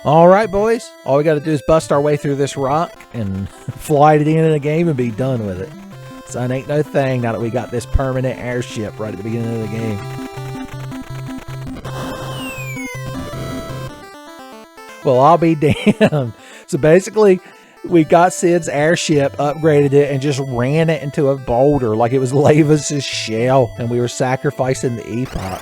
[SPEAKER 2] Alright, boys. All we got to do is bust our way through this rock and fly it in a game and be done with it. Sun ain't no thing now that we got this permanent airship right at the beginning of the game. Well, I'll be damned. So basically, we got Sid's airship, upgraded it, and just ran it into a boulder like it was Leva's shell, and we were sacrificing the epoch.